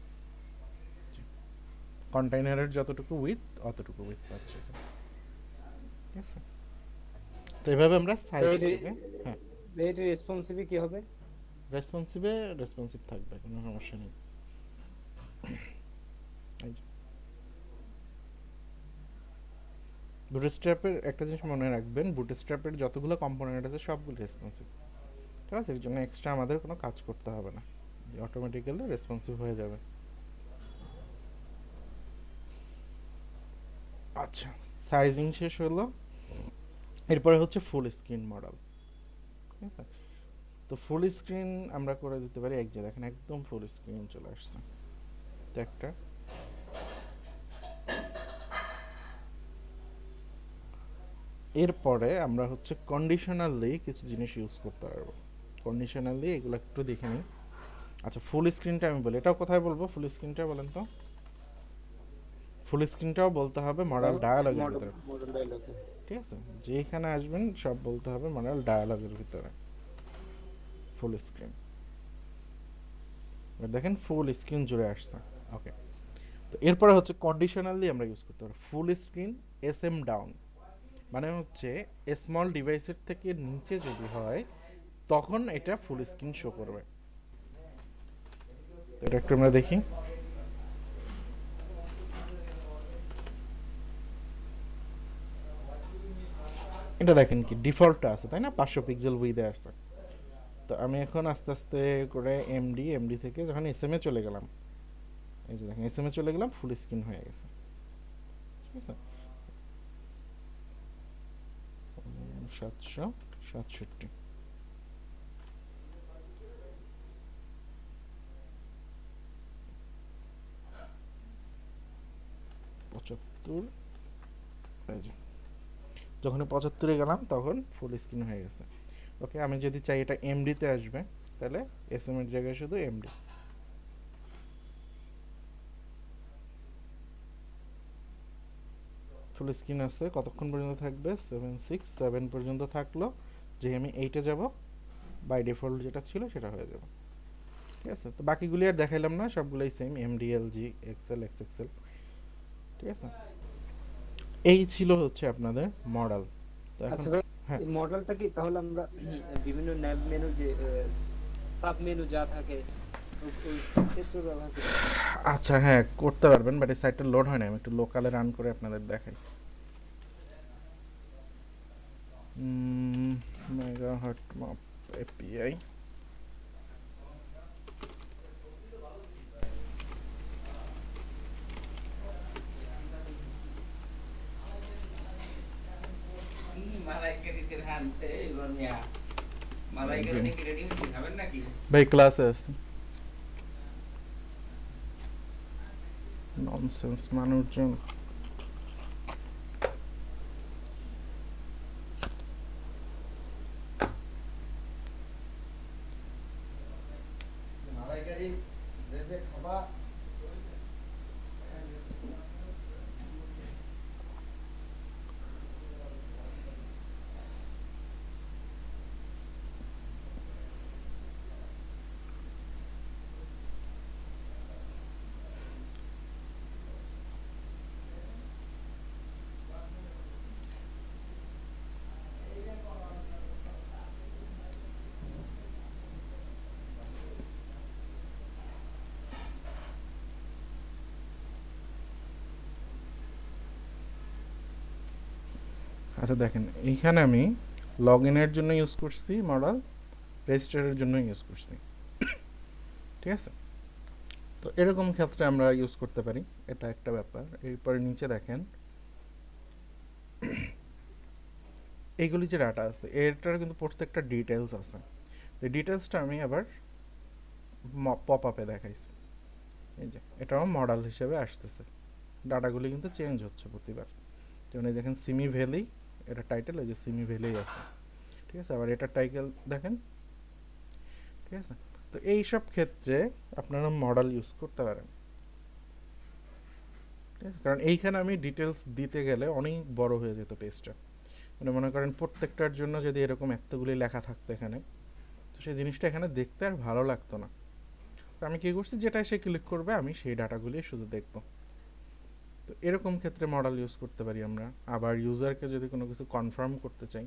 কন্টেইনারের যতটুকু উইথ অতটুকু উইথ পাচ্ছে, ঠিক আছে? তো এইভাবে আমরা সাইজটাকে, হ্যাঁ এটা রেসপন্সিভি কি হবে? রেসপন্সিভ থাকবে, কোনো সমস্যা নেই। বুটস্ট্র্যাপের একটা জিনিস মনে রাখবেন, বুটস্ট্র্যাপের যতগুলো কম্পোনেন্ট আছে সবগুলো রেসপন্সিভ, ঠিক আছে? এর জন্য এক্সট্রা আমাদের কোনো কাজ করতে হবে না, অটোমেটিক্যালি রেসপন্সিভ হয়ে যাবে। আচ্ছা, সাইজিং শেষ হলো। এরপরে হচ্ছে ফুল স্ক্রিন মডেল, ঠিক আছে? তো ফুল স্ক্রিন আমরা করে দিতে পারি এক জায়গায়, দেখেন একদম ফুল স্ক্রিন চলে আসছে। তো একটা এরপরে আমরা হচ্ছে কন্ডিশনালি কিছু জিনিস ইউজ করতে পারবো। কন্ডিশনালি এগুলো একটু দেখে নিই। আচ্ছা, ফুল স্ক্রিনটা আমি বলি, এটাও কোথায় বলবো? ফুল স্ক্রিনটা বলেন তো। ফুল স্ক্রিনটাও বলতে হবে মডেল ডায়ালগের ভিতরে, মডেল ডায়ালগে, ঠিক আছে? যেখানে আসবেন সব বলতে হবে মডেল ডায়ালগের ভিতরে ফুল স্ক্রিন। দেখেন ফুল স্ক্রিন জুড়ে আসছে। ওকে, তো এরপরে হচ্ছে কন্ডিশনালি আমরা ইউজ করতে পারি ফুল স্ক্রিন এসএম ডাউন, মানে হচ্ছে স্মল ডিভাইসের থেকে নিচে যদি হয় তখন এটা ফুল স্ক্রিন শো করবে। তো এটা একটু আমরা দেখি। এটা দেখেন কি ডিফল্টটা আছে, তাই না? 500 পিক্সেল উইথে আছে। তো আমি এখন আস্তে আস্তে করে এমডি থেকে যখন এসএম এ চলে গেলাম, এই যে দেখেন এসএম এ চলে গেলাম, ফুল স্ক্রিন হয়ে গেছে, ঠিক আছে? 767 75, এই যে যখন 75-এ গেলাম তখন ফুল স্ক্রিন হয়ে গেছে। ওকে, আমি যদি চাই এটা এমডিতে আসবে, তাহলে এসএম এর জায়গায় শুধু এমডি। ফুল স্ক্রিন আছে, কতক্ষণ পর্যন্ত থাকবে? 767 পর্যন্ত থাকলো। যে আমি 8-এ যাব, বাই ডিফল্ট যেটা ছিল সেটা হয়ে যাবে, ঠিক আছে? তো বাকিগুলি আর দেখাইলাম না, সবগুলোই সেম, এমডিএলজি এক্সেল এক্সএক্সএল, ঠিক আছে? এই ছিল হচ্ছে আপনাদের মডেল। তো এখন আচ্ছা ভাই, হ্যাঁ, এই মডেলটা কি তাহলে আমরা বিভিন্ন ন্যাব মেনু যে সাব মেনু যা থাকে ওই ক্ষেত্রে ব্যবহার করি? আচ্ছা হ্যাঁ করতে পারবেন, বাট এই সাইটটা লোড হয় না। আমি একটু লোকালে রান করে আপনাদের দেখাই। মেগা হটমাপ এপিআই, ভাই ক্লাসে আছে। ননসেন্স মানুষজন। আচ্ছা দেখেন, এইখানে আমি লগ ইনের জন্য ইউজ করছি মডেল, রেজিস্টারের জন্য ইউজ করছি, ঠিক আছে? তো এরকম ক্ষেত্রে আমরা ইউজ করতে পারি, এটা একটা ব্যাপার। এরপরে নিচে দেখেন এইগুলি যে ডাটা আছে এটার কিন্তু প্রত্যেকটা ডিটেলস আছে। তো ডিটেলসটা আমি আবার পপ আপে দেখাইছি, এই যে এটাও মডেল হিসেবে আসতেছে, ডাটাগুলি কিন্তু চেঞ্জ হচ্ছে প্রতিবার। যেমন এই দেখেন সিমি ভ্যালি, এটা টাইটেল এই যে সিমি ভ্যালি আছে, ঠিক আছে? আবার এটা টাইটেল দেখেন, ঠিক আছে? তো এই সব ক্ষেত্রে আপনারা মডেল ইউজ করতে পারেন, ঠিক আছে? কারণ এইখানে আমি ডিটেলস দিতে গেলে অনেক বড় হয়ে যেত পেজটা, মানে মনে করেন প্রত্যেকটার জন্য যদি এরকম এতগুলি লেখা থাকতো এখানে, তো সেই জিনিসটা এখানে দেখতে আর ভালো লাগতো না। তো আমি কী করছি, যেটা সে ক্লিক করবে আমি সেই ডাটাগুলি শুধু দেখব। তো এরকম ক্ষেত্রে মডেল ইউজ করতে পারি আমরা। আবার ইউজারকে যদি কোনো কিছু কনফার্ম করতে চাই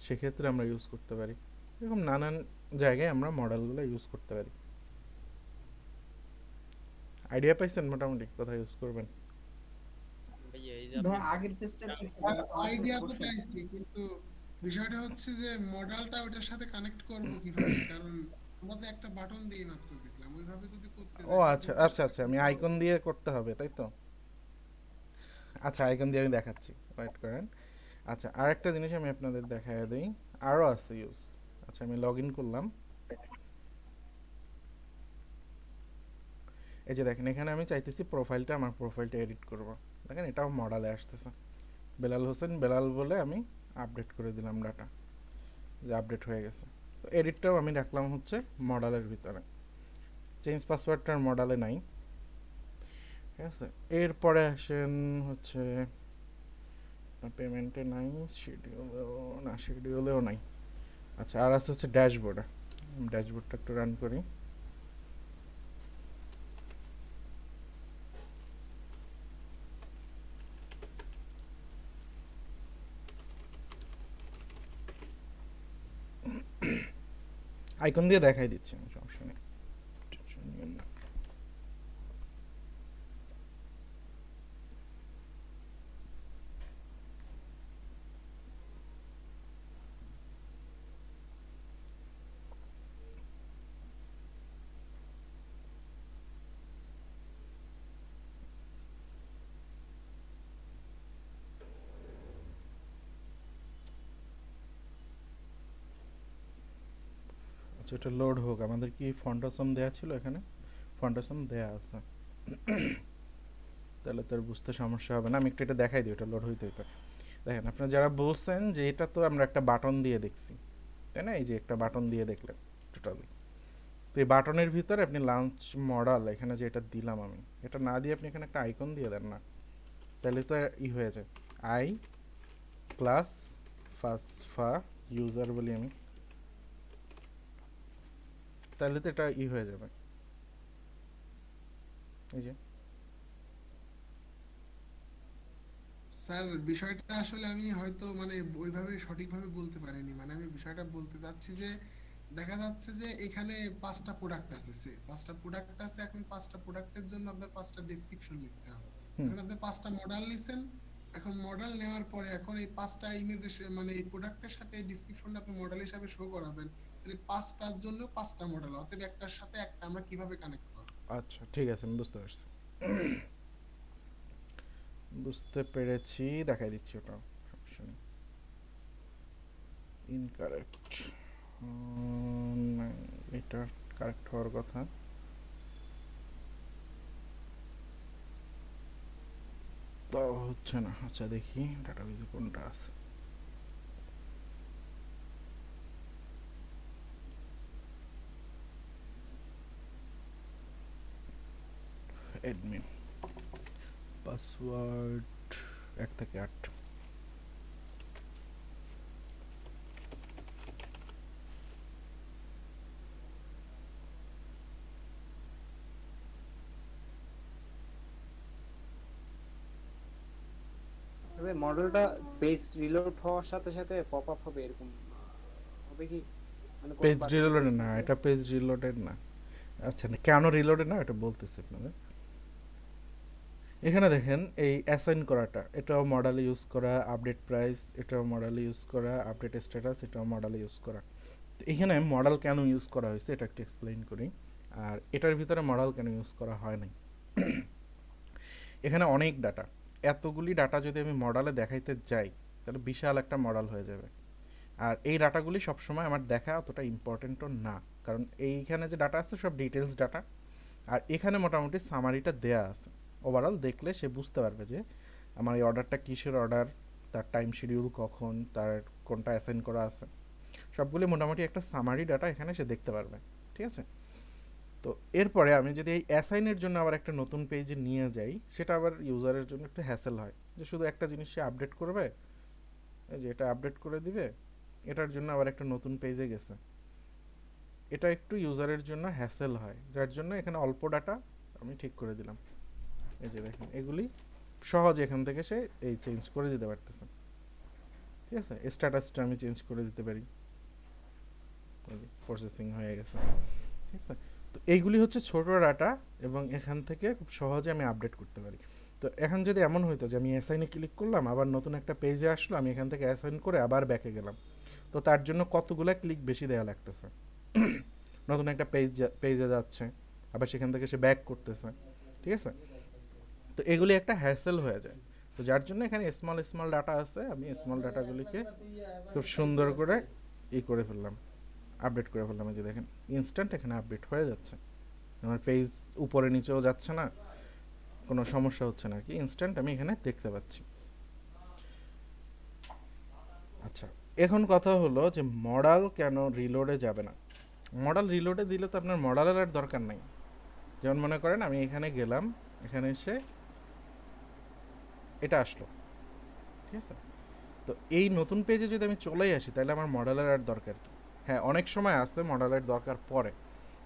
সেক্ষেত্রে আমরা ইউজ করতে পারি। এরকম নানান জায়গায় আমরা মডেলগুলো ইউজ করতে পারি। আইডিয়া পাইছেন মোটামুটি কোথায় ইউজ করবেন? ভাইয়া এই যে ভাই আপনি আগের পেজটা আইডিয়া তো পাইছি, কিন্তু বিষয়টা হচ্ছে যে মডেলটা ওটার সাথে কানেক্ট করব কিভাবে? কারণ আমরা তো একটা বাটন দিয়ে মাত্র দেখলাম, ওইভাবে যদি করতে ও যাই আচ্ছা তাহলে ওটার আচ্ছা সাথে আচ্ছা, আমি আইকন দিয়ে করতে হবে তাই তো? আচ্ছা, আইকন দিয়ে আমি দেখাচ্ছি, ওয়েট করেন। আচ্ছা, আরেকটা জিনিস আমি আপনাদের দেখায় দিই, আরও আছে ইউজ। আচ্ছা, আমি লগ ইন করলাম, এই যে দেখেন এখানে আমি চাইতেছি প্রোফাইলটা, আমার প্রোফাইলটা এডিট করব। দেখেন এটাও মডেলে আসতেছে, বেলাল হোসেন বেলাল বলে আমি আপডেট করে দিলাম ডাটা, যে আপডেট হয়ে গেছে। তো এডিটটাও আমি রাখলাম হচ্ছে মডেলের ভিতরে, চেঞ্জ পাসওয়ার্ডটার মডেলে নাই, ঠিক আছে? এরপরে আসেন হচ্ছে পেমেন্টে নাই, শিডিউলেও না, শিডিউলেও নাই। আচ্ছা, আর আছে হচ্ছে ড্যাশবোর্ডে, ড্যাশবোর্ডটা একটু রান করি। আইকন দিয়ে দেখাই দিচ্ছি আমি, সমস্যা নেই, টেনশন নিয়েন না। আচ্ছা, এটা লোড হোক। আমাদের কি ফন্টাসম দেয়া ছিল এখানে? ফন্টাসম দেয়া আছে, তাহলে তার বুঝতে সমস্যা হবে না। আমি একটু এটা দেখাই দিই, এটা লোড হইতে হইতে। দেখেন, আপনারা যারা বলছেন যে এটা তো আমরা একটা বাটন দিয়ে দেখছি, তাই না? এই যে একটা বাটন দিয়ে দেখলেন টোটালি। তো এই বাটনের ভিতরে আপনি লাঞ্চ মডেল এখানে যে এটা দিলাম আমি, এটা না দিয়ে আপনি এখানে একটা আইকন দিয়ে দেন না, তাহলে তো ই হয়ে যায়। আই প্লাস ফাসফা ইউজার বলি আমি, তাহলে তো এটা হয়ে যাবে, এই যে। স্যার বিষয়টা আসলে আমি হয়তো মানে ওইভাবে সঠিকভাবে বলতে পারিনি। মানে আমি বিষয়টা বলতে চাচ্ছি যে দেখা যাচ্ছে যে এখানে 5টা প্রোডাক্ট আছে, এখন 5টা প্রোডাক্টের জন্য আপনার 5টা ডেসক্রিপশন লিখতে হবে। হুম। এখন আপনি 5টা মডেল নিছেন, এখন মডেল নেওয়ার পরে এখন এই 5টা ইমেজের মানে এই প্রোডাক্টের সাথে এই ডেসক্রিপশনটা আপনি মডেল হিসাবে শো করাবেন, তাহলে 5টার জন্য 5টা মডেল, অতএব একটার সাথে একটা আমরা কিভাবে কানেক্ট করব? আচ্ছা, ঠিক আছে, আমি বুঝতে পারছি, বুঝতে পেরেছি, দেখাই দিচ্ছি ওটা, সমস্যা নেই। ইনকারেক্ট, এটা কারেক্ট হওয়ার কথা। তাও হচ্ছে না। আচ্ছা দেখি ডাটাবেজে কোনটা আছে। অ্যাডমিন পাসওয়ার্ড 1 থেকে 8। তবে মডেলটা পেজ রিলোড হওয়ার সাথে সাথে পপ আপ হবে এরকম হবে কি? মানে কোন পেজ button রিলোডেড press না, করলে- এটা পেজ রিলোডেড না। আচ্ছা না, কেন রিলোডেড না এটা বলতেছি আপনাদের। এখানে দেখেন এই অ্যাসাইন করাটা, এটাও মডেলে ইউজ করা, আপডেট প্রাইস এটাও মডেলে ইউজ করা, আপডেট স্ট্যাটাস এটাও মডেলে ইউজ করা। তো এখানে মডেল কেন ইউজ করা হয়েছে এটা একটু এক্সপ্লেইন করি, আর এটার ভিতরে মডেল কেন ইউজ করা হয় নাই। এখানে অনেক ডাটা, এতগুলি ডাটা যদি আমি মডেলে দেখাইতে যাই তাহলে বিশাল একটা মডেল হয়ে যাবে। আর এই ডাটাগুলি সবসময় আমার দেখা অতটা ইম্পর্টেন্টও না, কারণ এইখানে যে ডাটা আছে সব ডিটেলস ডাটা, আর এখানে মোটামুটি সামারিটা দেয়া আছে। ওভারঅল দেখলে সে বুঝতে পারবে যে আমার এই অর্ডারটা কিসের অর্ডার, তার টাইম শিডিউল কখন, তার কোনটা অ্যাসাইন করা আছে, সবগুলি মোটামুটি একটা সামারি ডাটা এখানে সে দেখতে পারবে। ঠিক আছে, তো এরপরে আমি যদি এই অ্যাসাইনের জন্য আবার একটা নতুন পেজে নিয়ে যাই, সেটা আবার ইউজারের জন্য একটু হ্যাসেল হয়, যে শুধু একটা জিনিস সে আপডেট করবে, এই যে এটা আপডেট করে দিবে, এটার জন্য আবার একটা নতুন পেজে গেছে, এটা একটু ইউজারের জন্য হ্যাসেল হয়, যার জন্য এখানে অল্প ডাটা আমি ঠিক করে দিলাম। এই যে দেখেন এগুলি সহজে এখান থেকে সে এই চেঞ্জ করে দিতে পারতেছে। ঠিক আছে, স্ট্যাটাসটা আমি চেঞ্জ করে দিতে পারি, প্রসেসিং হয়ে গেছে। ঠিক আছে, তো এইগুলি হচ্ছে ছোট ডাটা এবং এখান থেকে খুব সহজে আমি আপডেট করতে পারি। তো এখন যদি এমন হইতো যে আমি অ্যাসাইনে ক্লিক করলাম, আবার নতুন একটা পেজে আসলো, আমি এখান থেকে অ্যাসাইন করে আবার ব্যাকে গেলাম, তো তার জন্য কতগুলো ক্লিক বেশি দেওয়া লাগতেছে। নতুন একটা পেজে যাচ্ছে, আবার সেখান থেকে সে ব্যাক করতেছে। ঠিক আছে, তো এগুলি একটা হ্যাসেল হয়ে যায়। তো যার জন্য এখানে স্মল স্মল ডাটা আছে, আমি স্মল ডাটাগুলিকে খুব সুন্দর করে করে ফেললাম, আপডেট করে ফেললাম। এই যে দেখেন ইনস্ট্যান্ট এখানে আপডেট হয়ে যাচ্ছে, আমার পেজ উপরে নিচেও যাচ্ছে না, কোনো সমস্যা হচ্ছে না আর কি, ইনস্ট্যান্ট আমি এখানে দেখতে পাচ্ছি। আচ্ছা, এখন কথা হলো যে মডেল কেন রিলোডে যাবে না। মডেল রিলোডে দিলে তো আপনার মডেলের আর দরকার নাই। যেমন মনে করেন আমি এখানে গেলাম, এখানে এসে এটা আসলো। ঠিক আছে, তো এই নতুন পেজে যদি আমি চলেই আসি তাহলে আমার মডেলের আর দরকার কি? হ্যাঁ, অনেক সময় আছে মডেলের দরকার পড়ে,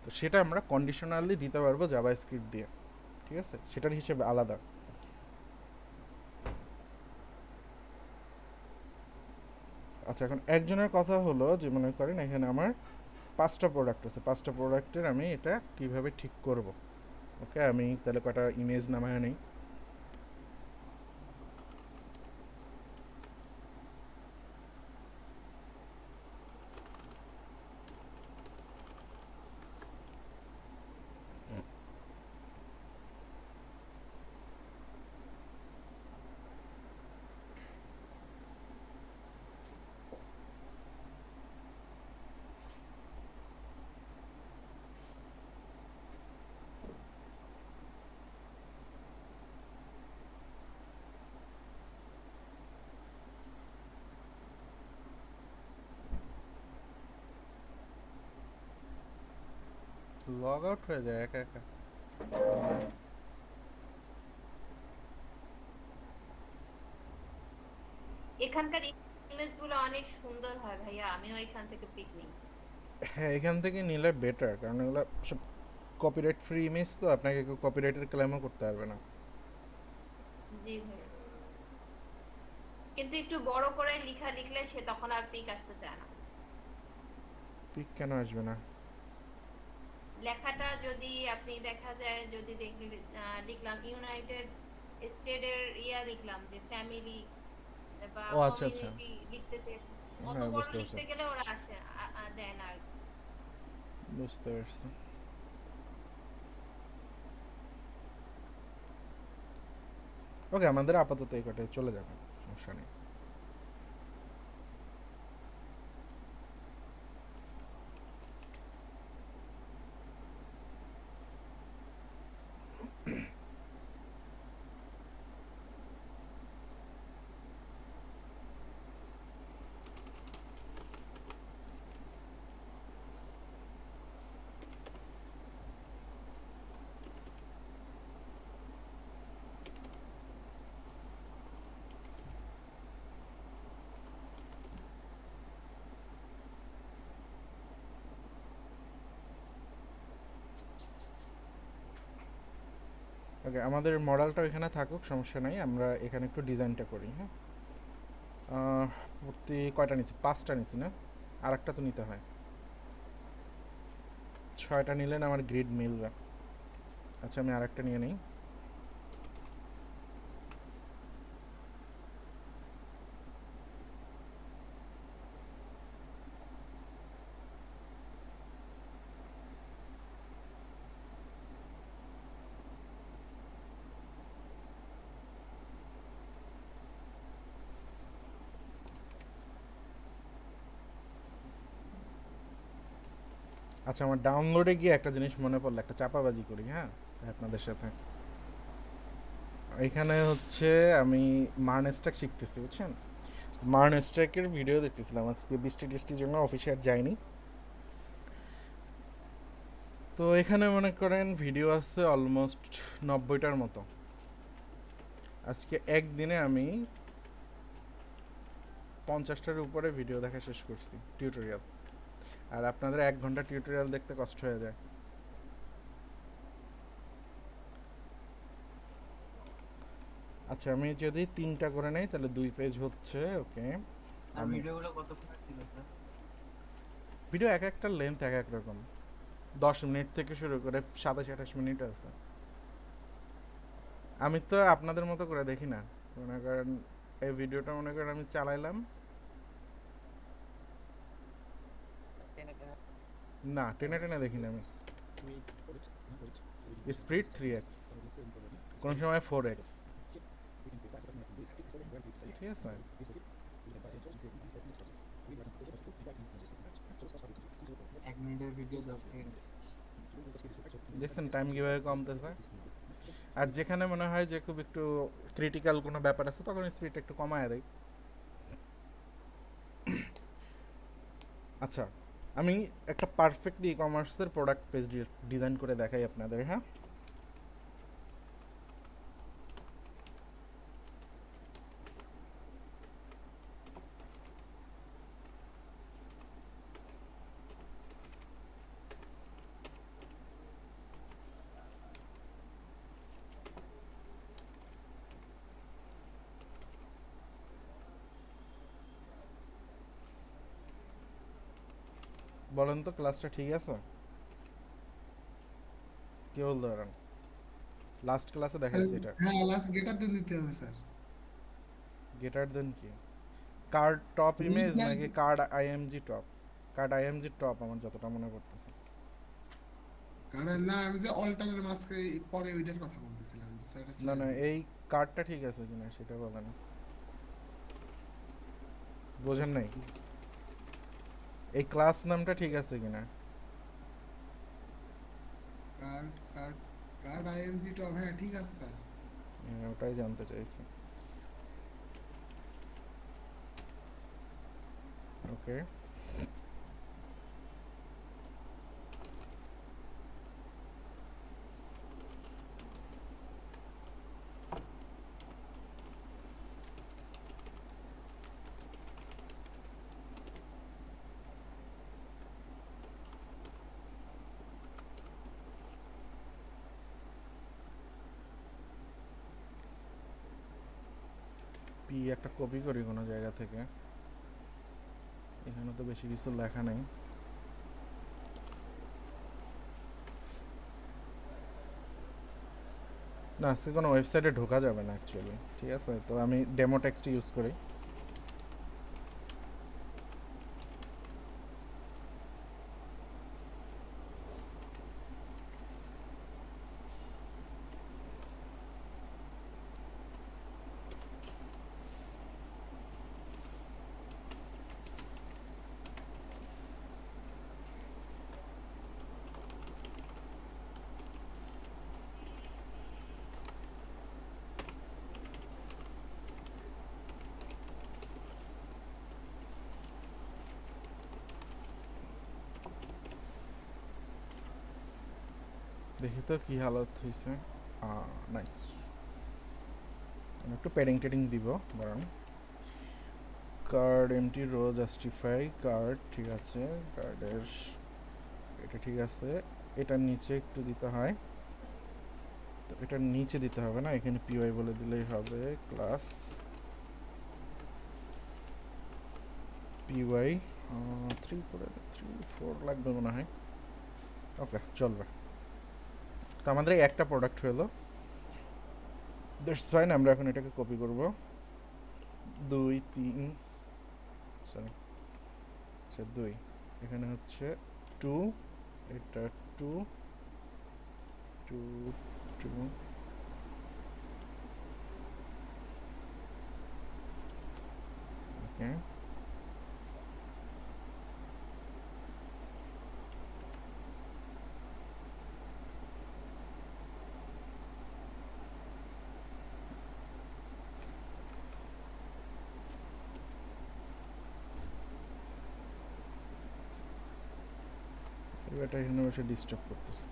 তো সেটা আমরা কন্ডিশনালি দিতে পারবো জাভাস্ক্রিপ্ট দিয়ে। ঠিক আছে, সেটার হিসেবে আলাদা। আচ্ছা, এখন একজনের কথা হলো যে মনে করেন এখানে আমার 5টা প্রোডাক্ট আছে, 5টা প্রোডাক্টের আমি এটা কিভাবে ঠিক করব। ওকে, আমি তাহলে কটা ইমেজ নামায় নেই। লগ আউট হয়ে যায় একা একা। এখানকার ইমেজ গুলো অনেক সুন্দর হয় ভাইয়া, আমিও এখান থেকে পিক নিই। হ্যাঁ, এখান থেকে নিলে বেটার, কারণ এগুলো সব কপিরাইট ফ্রি ইমেজ, তো আপনাকে কেউ কপিরাইটের ক্লেমও করতে পারবে না। জি ভাইয়া, কিন্তু একটু বড় করে লেখা লিখলে সে তখন আর পিক আসতে চায় না। পিক কেন আসবে না? লেখাটা যদি আপনি দেখা যায়, যদি লিখলাম ইউনাইটেড স্টেটের লিখলাম যে ফ্যামিলি বা ও আচ্ছা আচ্ছা, কমিউনিটি লিখতে চেয়ে অত হ্যাঁ বড় বুঝতে পারছি, লিখতে গেলে ওরা আসে দেয় না আর কি। বুঝতে পারছি। ওকে, আমাদের আপাতত এই কটায় চলে যাবে, সমস্যা নেই। ওকে, আমাদের মডেলটা এখানে থাকুক, সমস্যা নাই। আমরা এখানে একটু ডিজাইনটা করি। হ্যাঁ, প্রতি কয়টা নিচ্ছি? 5টা নিচ্ছি না? আর একটা তো নিতে হয়। 6টা নিলে না আমার গ্রিড মিলবে। আচ্ছা, আমি আর একটা নিয়ে নিই। আচ্ছা, আমার ডাউনলোডে গিয়ে একটা জিনিস মনে পড়লো, একটা চাপাবাজি করি। হ্যাঁ, আপনাদের সাথে। এখানে হচ্ছে আমি মার্ন স্ট্যাক শিখতেছি, বুঝছেন? মার্ন স্ট্যাকের ভিডিও দেখতেছিলাম আজকে, বৃষ্টি টিষ্টির জন্য অফিসে আর যাইনি। তো এখানে মনে করেন ভিডিও আছে অলমোস্ট 90টার মতো। আজকে একদিনে আমি 50টার উপরে ভিডিও দেখা শেষ করছি, টিউটোরিয়াল। আর আপনাদের 1 ঘন্টা টিউটোরিয়াল দেখতে কষ্ট হয়ে যায়। আচ্ছা, আমি যদি 3টা করে নেই তাহলে 2 পেজ হচ্ছে। ওকে, আর ভিডিওগুলো কতক্ষণ ছিল স্যার? ভিডিও এক একটা লেন্থ এক এক রকম। 10 মিনিট থেকে শুরু করে 27-28 মিনিট আছে। আমি তো আপনাদের মতো করে দেখি না। মনে করেন এই ভিডিওটা মনে করেন আমি চালাইলাম, না টেনে টেনে দেখি না আমি। স্পিড 3x, কোন সময় 4x। ঠিক আছে, এক মিনিটের ভিডিও 10 সেকেন্ড। দেখছেন টাইম কিভাবে কমতেছে। আর যেখানে মনে হয় যে খুব একটু ক্রিটিক্যাল কোনো ব্যাপার আছে তখন স্পিডটা একটু কমায় দেয়। আচ্ছা, আমি একটা পারফেক্টলি ই কমার্সের প্রোডাক্ট পেজ ডিজাইন করে দেখাই আপনাদের। হ্যাঁ, বলেন তো ক্লাসটা ঠিক আছে? কি বলতে পারেন? লাস্ট ক্লাসে স্যার দেখাইছি এটা। হ্যাঁ, লাস্ট গেটার দিয়ে দিতে হবে স্যার। গেটার দেন কি? কার্ড টপ ইমেজ Signal নাকি card IMG top? Card IMG top আমার যতটা মনে করতেছে। কারণ না, আমি যে অল্টারের মাঝখানে পরে ওইটার কথা বলতেছিলাম যে স্যার এটা না না, slide এই কার্ডটা ঠিক আছে কিনা সেটা বলেন। বোঝেন নাই? এই ক্লাস নামটা ঠিক আছে কিনা? Card card card IMG top, হ্যাঁ ঠিক আছে স্যার। হ্যাঁ, ওটাই জানতে চাইছি। ওকে, পি একটা কপি করি কোনো জায়গা থেকে। এখানে তো বেশি কিছু লেখা নেই। না, আজকে কোনো ওয়েবসাইটে ঢোকা যাবে না অ্যাকচুয়ালি। ঠিক আছে, তো আমি ডেমো টেক্সট ইউজ করি। দেখি তো কি হালত হয়েছে। নাইস। আমি একটু প্যাডিং টেডিং দিব বরং। Card MT row justify card, ঠিক আছে। কার্ডের এটা ঠিক আছে, এটার নিচে একটু দিতে হয়। তো এটা নিচে দিতে হবে না, এখানে পিওয়াই বলে দিলেই হবে, ক্লাস পিওয়াই 3 করে 3 4 লাগবে মনে হয়। ওকে, চলবে। তো আমাদের এই একটা প্রোডাক্ট হলো, দ্যাটস ফাইন। আমরা এখন এটাকে কপি করব 2 3, সরি আচ্ছা 2, এখানে হচ্ছে 2, এটা 2 2 2, ওকে। এটা এখানে বসে ডিস্টার্ব করতেছে।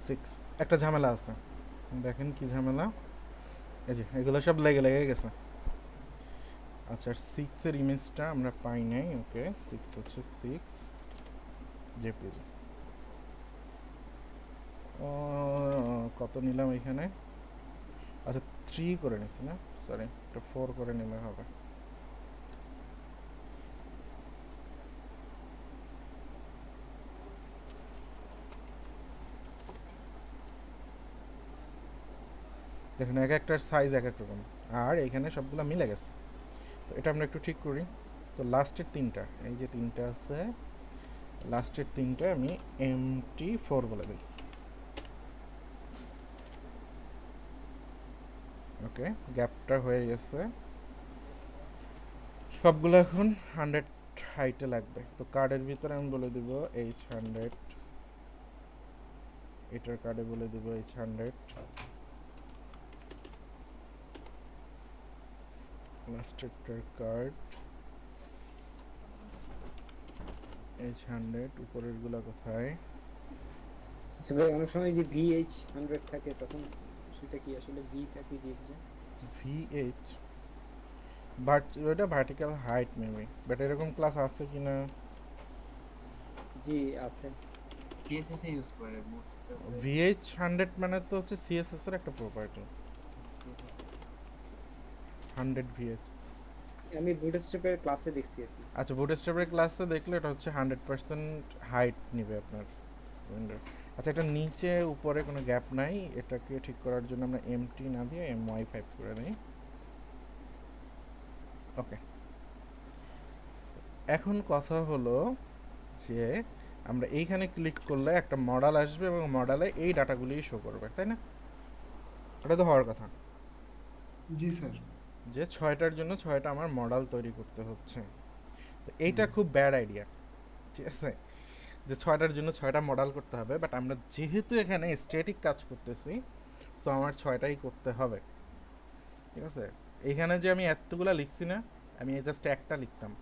সিক্স, একটা ঝামেলা আছে, দেখেন কি ঝামেলা। এই যে এগুলো সব লেগে লেগে গেছে। আচ্ছা, 6 এর ইমেজটা আমরা পাই নাই। ওকে, 6 হচ্ছে 6 জেপিজি। কত নিলাম এখানে? আচ্ছা 3 করে নিছি না, সরি, এটা 4 করে নিলে হবে। দেখুন এক একটার সাইজ এক এক রকম, আর এখানে সবগুলো মিলে গেছে। তো এটা আমরা একটু ঠিক করি। তো লাস্টের তিনটা, এই যে তিনটা আছে, লাস্টের তিনটা আমি MT4 বলে দিই। ওকে, গ্যাপটা হয়ে গেছে। সবগুলো এখন 100 হাইটে লাগবে। তো কার্ডের ভিতরে আমি বলে দিব H100, এটার কার্ডে বলে দিব H100, লাস্টেরটার কার্ড H100, উপরের গুলা কোথায়? আচ্ছা ভাই, অনেক সময় যে VH100 থাকে তখন সেটা কি আসলে ভিটা কি দিয়ে দিবেন? VH, বাট ওটা ভার্টিক্যাল হাইট মেবি, বাট এরকম ক্লাস আছে কিনা? জি আছে। সিএসএস এ ইউজ করে মোস্ট VH100 মানে তো হচ্ছে CSS এর একটা প্রপার্টি, 100 VH। আমি বুটস্ট্র্যাপের ক্লাসে দেখছি আর কি। আচ্ছা, বুটস্ট্র্যাপের ক্লাসে দেখলে এটা হচ্ছে 100% হাইট নেবে আপনার উইন্ডোর। আচ্ছা, এটা নিচে উপরে কোনো গ্যাপ নাই, এটাকে ঠিক করার জন্য আমরা MT না দিয়ে MY5 করে দিই। ওকে, এখন কথা হলো যে আমরা এইখানে ক্লিক করলে একটা মডেল আসবে এবং মডেলে এই ডাটাগুলিই শো করবে, তাই না? এটা তো হওয়ার কথা জি স্যার। যে 6টার জন্য 6টা আমার মডেল তৈরি করতে হচ্ছে। তো এইটা খুব ব্যাড আইডিয়া, ঠিক আছে, যে 6টার জন্য 6টা মডেল করতে হবে। বাট আমরা যেহেতু এখানে স্ট্যাটিক কাজ করতেছি, সো আমার 6টাই করতে হবে, ঠিক আছে। এইখানে যে আমি এতগুলা লিখছি না, আমি জাস্ট একটা লিখতাম,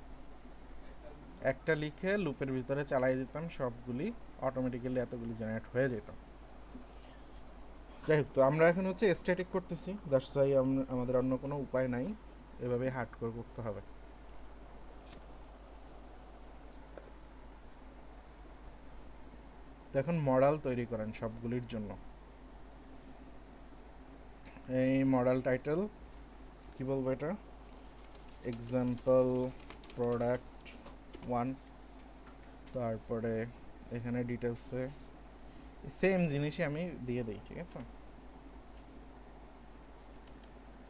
একটা লিখে লুপের ভিতরে চালাই দিতাম, সবগুলি অটোমেটিক্যালি এতগুলি জেনারেট হয়ে যেত। যাই হোক, তো আমরা এখন হচ্ছে স্ট্যাটিক করতেছি, দ্যাটস ওয়াই আমাদের অন্য কোনো উপায় নাই, এভাবে হার্ডকোর করতে হবে। তো এখন মডেল তৈরি করেন সবগুলির জন্য। এই মডেল টাইটেল কি বলবো, এটা এক্সাম্পল প্রোডাক্ট 1, তারপরে এখানে ডিটেলসে সেম জিনিসই আমি দিয়ে দিই, ঠিক আছে।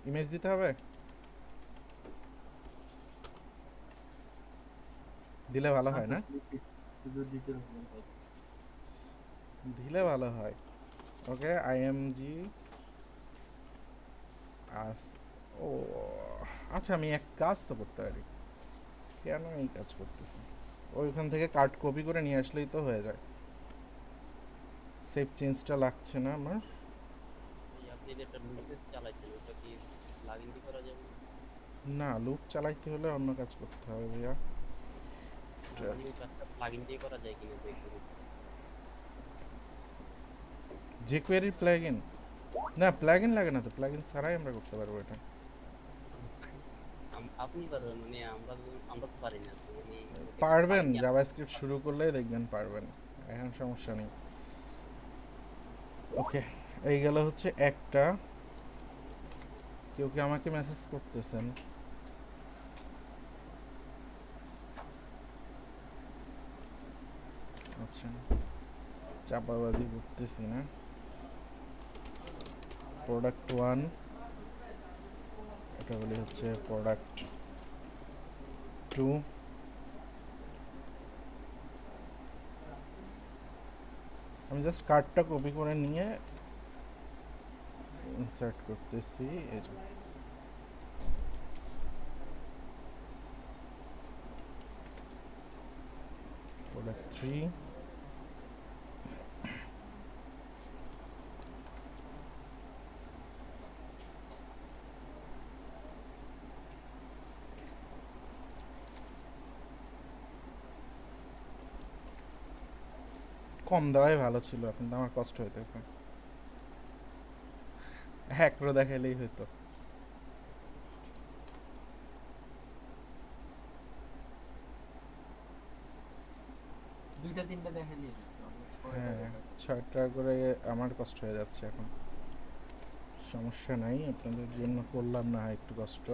ইমেজ দিতে হবে, দিলে ভালো হয় না? শুধু ডিটেইলস দিলে ভালো হয়। ওকে, IMG আস, ও আচ্ছা, আমি এক কাজ তো করতে পারি, কেন এই কাজ করতেছি? ওইখান থেকে কার্ড কপি করে নিয়ে আসলেই তো হয়ে যায়। সেভ চেঞ্জটা লাগছে না আমার। এই আপনি যে একটা লুপে চালাইছেন ওটা কি প্লাগইন দিয়ে করা যাবে না? না, লুপ চালাইতে হলে অন্য কাজ করতে হবে ভাইয়া। মানে ওই কাজটা প্লাগইন দিয়ে করা যায় কিনা দেখুন। jQuery প্লাগইন, না প্লাগইন লাগে না তো, প্লাগইন ছাড়াই আমরা করতে পারবো এটা। আপনি পারবেন মানে আমরা তো পারি না তো মানে পারবেন, জাভাস্ক্রিপ্ট শুরু করলেই দেখবেন পারবেন, এখন সমস্যা নেই। ওকে, এই গেল হচ্ছে একটা। কেউ কি আমাকে মেসেজ করতেছেন? আচ্ছা, চাপাবাজি করতেছি না। প্রোডাক্ট 1, এটা বলি হচ্ছে প্রোডাক্ট 2। আমি জাস্ট কার্ডটা কপি করে নিয়ে ইনসার্ট করতেছি। এই যে প্রোডাক্ট 3, কম দেওয়াই ভালো ছিল, এখন তো আমার কষ্ট হইতেছে। হ্যাকরো দেখাইলেই হইতো। দুইটা তিনটা দেখালি হ্যাঁ, 6টা করে আমার কষ্ট হয়ে যাচ্ছে এখন। সমস্যা নাই, আপনাদের জন্য করলাম না একটু কষ্ট।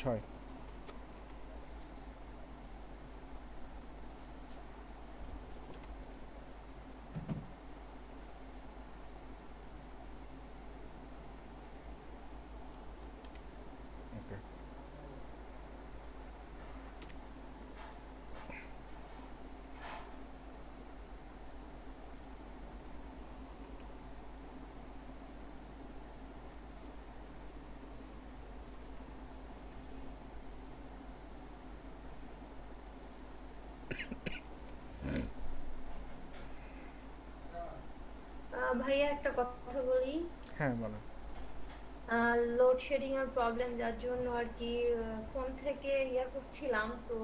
ছয়। ওকে, ভাইয়া একটা কথা বলি। হ্যাঁ বলো। লোডশেডিং এর প্রবলেম যার জন্য আর কি ফোন থেকে ইয়া করছিলাম, তো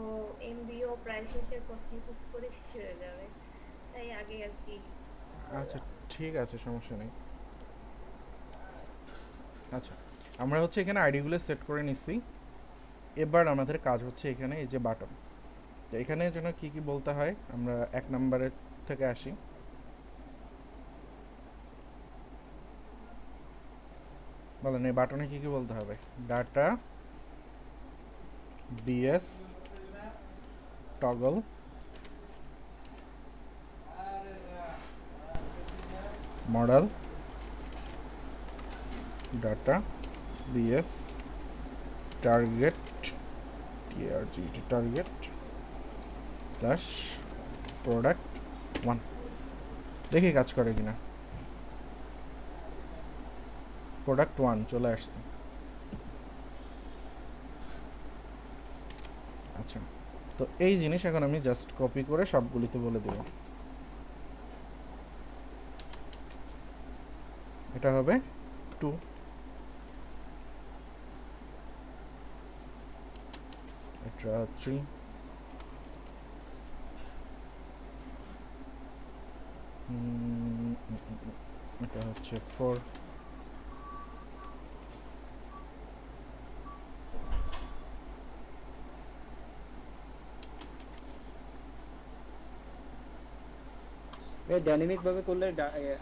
এমবিও প্রায় শেষের পথে হুট করে শেষ হয়ে যাবে, তাই আগে আর কি। আচ্ছা ঠিক আছে, সমস্যা নেই। আচ্ছা, আমরা হচ্ছে এখানে আইডিগুলো সেট করে নিচ্ছি। এবার আমাদের কাজ হচ্ছে এখানে এই যে বাটন, তো এখানে যেন কি কি বলতে হয়, আমরা 1 নম্বরের থেকে আসি। বলেন এই বাটনে কি কি বলতে হবে? Data BS toggle model data BS target target plus product 1। দেখি কাজ করে কিনা। প্রোডাক্ট 1 চলে আসছে। আচ্ছা, তো এই জিনিস এখন আমি জাস্ট কপি করে সবগুলিতে বলে দেব। এটা হবে 2, এটা 3, এটা হচ্ছে 4, ডাইনামিক ভাবে করলে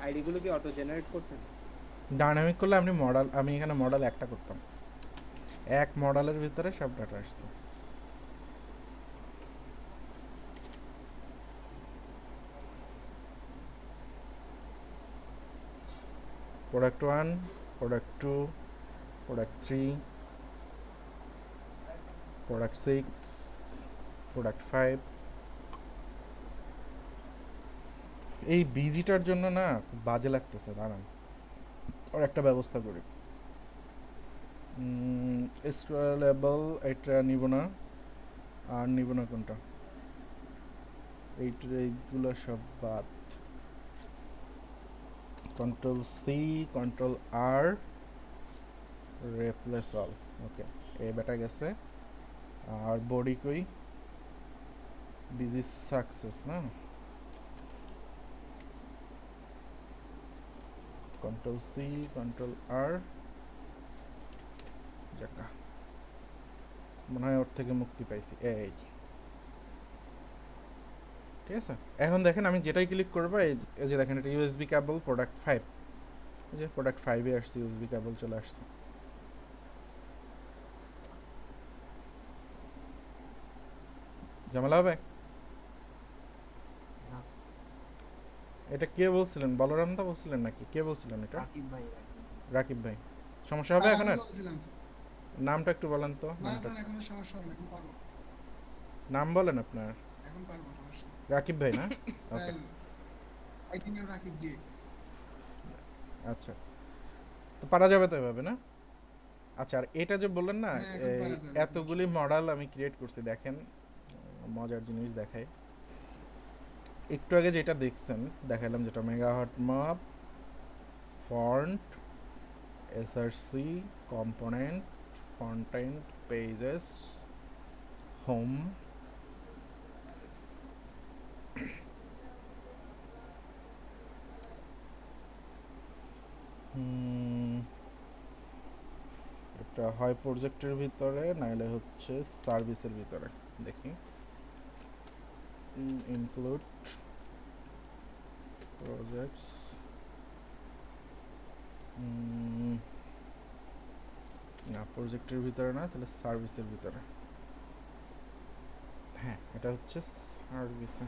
আইডি গুলো কি অটো জেনারেট করতেন? ডাইনামিক করলে আমি এখানে মডেল একটা করতাম, এক মডেলের ভিতরে সব ডাটা আসতো। Product 1, product 2, product 3, product 6, product 5, এই বিজিটার জন্য না খুব বাজে লাগতেছে, দাঁড়ান ওর একটা ব্যবস্থা করি। স্ক্রলেবল এটা নিব না, আর নিব না কোনটা, এইগুলো সব বাদ। কন্ট্রোল সি, কন্ট্রোল আর, রিপ্লেস অল। ওকে, এই বেটা গেছে। আর বডি কই, বিজি সাকসেস না, কন্ট্রোল সি, কন্ট্রোল আর, যাকা মনে হয় ওর থেকে মুক্তি পাইছি। এই যে, ঠিক আছে। এখন দেখেন আমি যেটাই ক্লিক করবো, এই যে দেখেন এটা ইউএসবি কেবল প্রোডাক্ট 5, এই যে প্রোডাক্ট 5 এ আসছে, ইউএসবি কেবল চলে আসছে। ঝামেলা হবে? না, এটা কে বলছিলেন, বলরাম দা বলছিলেন নাকি কে বলছিলেন এটা? রাকিব ভাই। রাকিব ভাই। সমস্যা হবে এখন আর? আমি বলছিলাম স্যার। নামটা একটু বলেন তো, না নামটা, স্যার এখনো সমস্যা হবে না, এখন পারবো। নাম বলেন আপনার। এখন পারবো, সমস্যা নেই। রাকিব ভাই না? Sir okay, ID name Rakib DX. আচ্ছা, তো পারা যাবে তো এভাবে না? আচ্ছা, আর এটা যে বললেন না, হ্যাঁ, এখন পারা যাবে, এতগুলি মডেল আমি ক্রিয়েট করছি, দেখেন মজার জিনিস দেখাই। একটু আগে যেটা দেখছেন দেখালাম, যেটা মেগাহট মাপ, font, SRC, component, content, pages, home, এটা হয় প্রজেক্টের ভিতরে, নাইলে হচ্ছে সার্ভিসের ভিতরে। দেখি, ইনক্লুড প্রজেক্টস, না প্রজেক্টের ভিতরে না, তাহলে সার্ভিসের ভিতরে। হ্যাঁ, এটা হচ্ছে সার্ভিসে।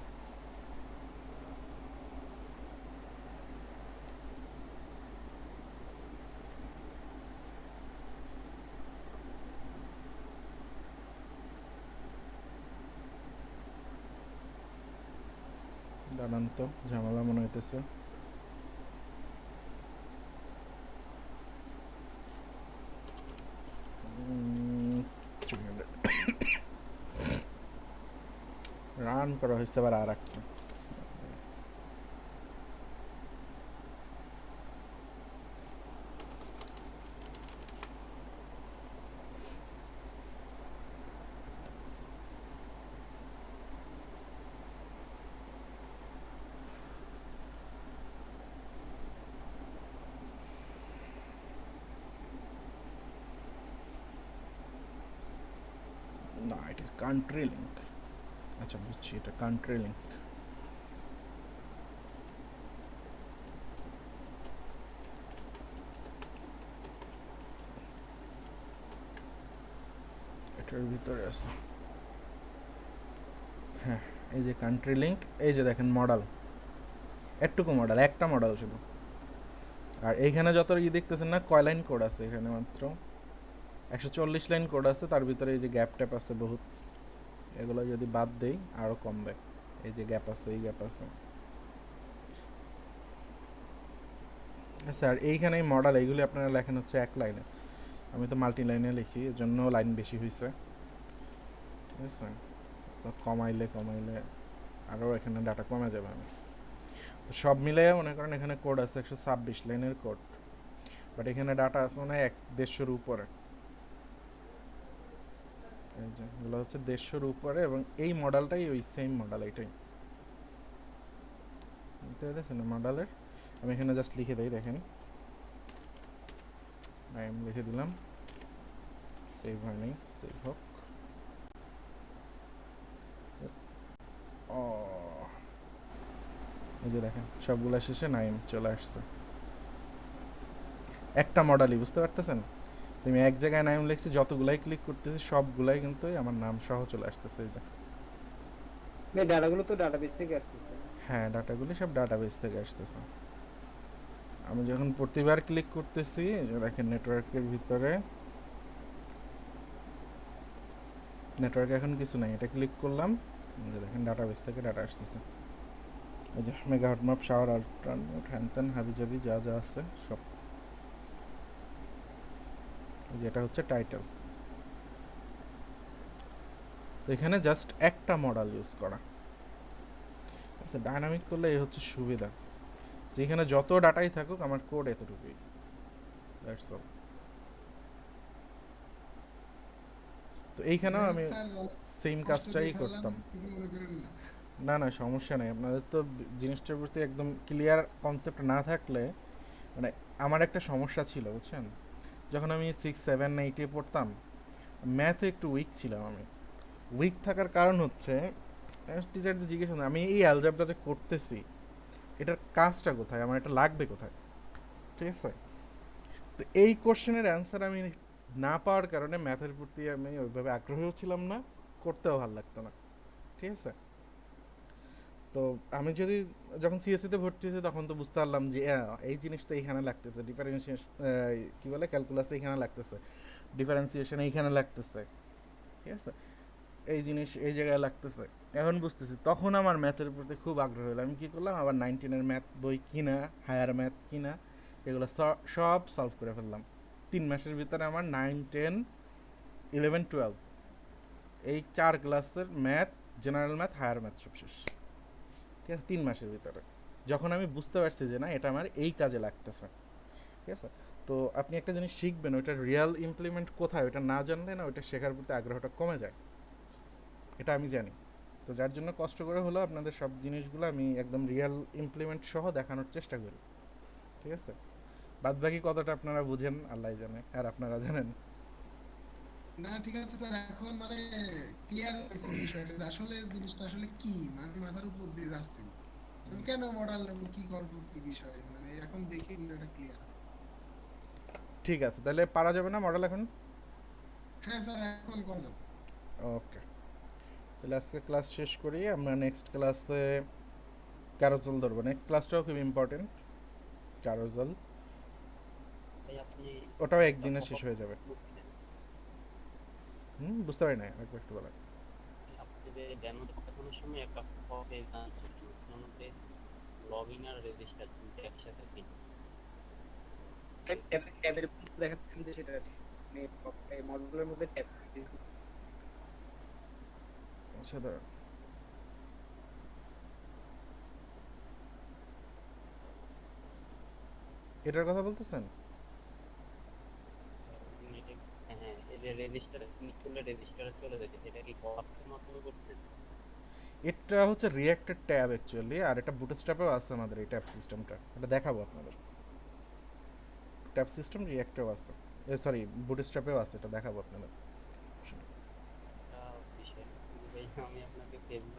দাঁড়ান তো, ঝামেলা মনে হইতেছে। রান করা হয়েছে আবার আর একটা। না, এটা কান্ট্রি লিঙ্ক। আচ্ছা বুঝছি, এটা কান্ট্রি লিঙ্ক। এটার ভিতরে আছে, হ্যাঁ এই যে কান্ট্রি লিঙ্ক, এই যে দেখেন মডেল, একটুকু মডেল, একটা মডেল শুধু। আর এইখানে যত দেখতেছেন না, কয় লাইন কোড আছে এখানে, মাত্র 140 লাইন কোড আছে। তার ভিতরে এই যে গ্যাপ ট্যাপ আছে বহুত, এগুলো যদি বাদ দেই আরও কমবে। এই যে গ্যাপ আছে, এই গ্যাপ আছে। আচ্ছা, আর এইখানে এই মডেল, এইগুলি আপনারা লেখেন হচ্ছে এক লাইনে, আমি তো মাল্টি লাইনে লিখি, এর জন্য লাইন বেশি হয়েছে, ঠিক আছে। তো কমাইলে আরও এখানে ডাটা কমে যাবে। আমি তো সব মিলে মনে করেন এখানে কোড আছে 126 লাইনের কোড, বাট এখানে ডাটা আছে মানে 150-র উপরে। এই যে এগুলো হচ্ছে 150-র উপরে, এবং এই মডেলটাই ওই সেম মডেল, এইটাই বুঝতে পেরেছেন মডেলের। আমি এখানে জাস্ট লিখে দিই, দেখেন আমি লিখে দিলাম, সেভ হয়নি, সেভ হোক। ও, এই যে দেখেন সবগুলা শেষে নাইম চলে আসছে, একটা মডেলই, বুঝতে পারতেছেন? তুমি এক জায়গায় নাম লিখছি, যতগুলাই ক্লিক করতেছি সবগুলাই কিন্তু আমার নাম সহ চলে আসতেছে। এই যে এই ডাটাগুলো তো ডাটাবেস থেকে আসছে। হ্যাঁ, ডাটাগুলি সব ডাটাবেস থেকে আসতেছে। আমি যখন প্রতিবার ক্লিক করতেছি, এই যে দেখেন নেটওয়ার্কের ভিতরে, নেটওয়ার্কে এখন কিছু নাই, এটা ক্লিক করলাম, এই যে দেখেন ডাটাবেস থেকে ডাটা আসতেছে। এই যে মেগাহার্ট মাপ, শাওয়ার, আল্ট্রান মোড, হ্যান ত্যান হাবিজাবি যা যা আছে সব। এই যে এটা হচ্ছে টাইটেল। তো এখানে জাস্ট একটা মডেল ইউজ করা। আচ্ছা, ডাইনামিক করলে এই হচ্ছে সুবিধা, যেখানে যত ডাটাই থাকুক আমার কোড এতটুকুই, দ্যাটস অল। তো এইখানেও যাই হোক আমি স্যার, সেম কষ্ট কাজটাই দিয়ে ফেললাম, করতাম। কিছু মনে করেন না। না না, সমস্যা নেই। আপনাদের তো জিনিসটার প্রতি একদম ক্লিয়ার কনসেপ্ট না থাকলে, মানে আমার একটা সমস্যা ছিল বুঝছেন, যখন আমি 6, 7, 8-এ পড়তাম ম্যাথে একটু উইক ছিলাম আমি। উইক থাকার কারণ হচ্ছে টিচারদের জিজ্ঞেস করতাম, আমি এই অ্যালজেব্রা যে করতেছি এটার কাজটা কোথায়, আমার এটা লাগবে কোথায়, ঠিক আছে? তো এই কোশ্চেনের অ্যান্সার আমি না পাওয়ার কারণে ম্যাথের প্রতি আমি ওইভাবে আগ্রহীও ছিলাম না, করতেও ভালো লাগতো না, ঠিক আছে? তো আমি যদি যখন সিএসসিতে ভর্তি হয়েছি তখন তো বুঝতে পারলাম যে এই জিনিসটা এইখানে লাগতেছে, ডিফারেন্সিয়েশন কী বলে ক্যালকুলাসে এইখানে লাগতেছে, ডিফারেন্সিয়েশন এইখানে লাগতেছে, ঠিক আছে, এই জিনিস এই জায়গায় লাগতেছে, এখন বুঝতেছি। তখন আমার ম্যাথের প্রতি খুব আগ্রহ হলো। আমি কী করলাম, আবার 9-10-এর ম্যাথ বই কিনা, হায়ার ম্যাথ কিনা, এগুলো সব সলভ করে ফেললাম 3 মাসের ভিতরে। আমার 9, 10, 11, 12 এই 4 ক্লাসের math, general math, higher math সব শেষ, ঠিক আছে, 3 মাসের ভিতরে। যখন আমি বুঝতে পারছি যে না এটা আমার এই কাজে লাগতেছে, ঠিক আছে। তো আপনি একটা জিনিস শিখবেন, ওইটার রিয়াল ইমপ্লিমেন্ট কোথায় ওটা না জানলে না ওইটা শেখার প্রতি আগ্রহটা কমে যায়, এটা আমি জানি। তো যার জন্য কষ্ট করে হলো আপনাদের সব জিনিসগুলো আমি একদম রিয়াল ইমপ্লিমেন্ট সহ দেখানোর চেষ্টা করি, ঠিক আছে। বাদ বাকি কতটা আপনারা বুঝেন আল্লাহ জানে, আর আপনারা জানেন। না ঠিক আছে স্যার, এখন মানে ক্লিয়ার হয়েছে বিষয়টা যে আসলে জিনিসটা আসলে কি, মানে মাথার উপর দিয়ে যাচ্ছে। আমি কেন মডেল নেবো, কি করবো, কি বিষয়, মানে এখন দেখে এটা ক্লিয়ার। ঠিক আছে, তাহলে পারা যাবে না মডেল এখন? হ্যাঁ স্যার, এখন করা যাবে। ওকে, তাহলে আজকে ক্লাস শেষ করি, আমরা নেক্সট ক্লাসে ক্যারোজেল ধরবো। নেক্সট ক্লাসটাও খুব ইম্পর্টেন্ট, ক্যারোজেল, তাই আপনি ওটাও একদিনে শেষ হয়ে যাবে। বুঝতে পারি না, একবার একটু বলা। আপনি যে ডেমো দেখানোর সময় একটা ফর্মে ওর মধ্যে লগইন আর রেজিস্টার দুটো একসাথে দিন। ট্যাবের দেখাচ্ছেন যে সেটা মানে মডেলের মধ্যে ট্যাব। আচ্ছা দাঁড়ান, এটার কথা বলতেছেন? হ্যাঁ, এই যে রেজিস্টারে ক্লিক করলে রেজিস্টারে চলে যাচ্ছে, সেটা কি কলাপসের মাধ্যমে করছেন? এটা হচ্ছে রিঅ্যাক্টের ট্যাব অ্যাকচুয়ালি, আর এটা বুটস্ট্র্যাপেও আছে আমাদের এই ট্যাব সিস্টেমটা, এটা দেখাবো আপনাদের। ট্যাব সিস্টেম রিঅ্যাক্টেও আছে, সরি বুটস্ট্র্যাপেও আছে, এটা দেখাবো আপনাদের। একটা বিষয় আমি আপনাকে ফেসবুক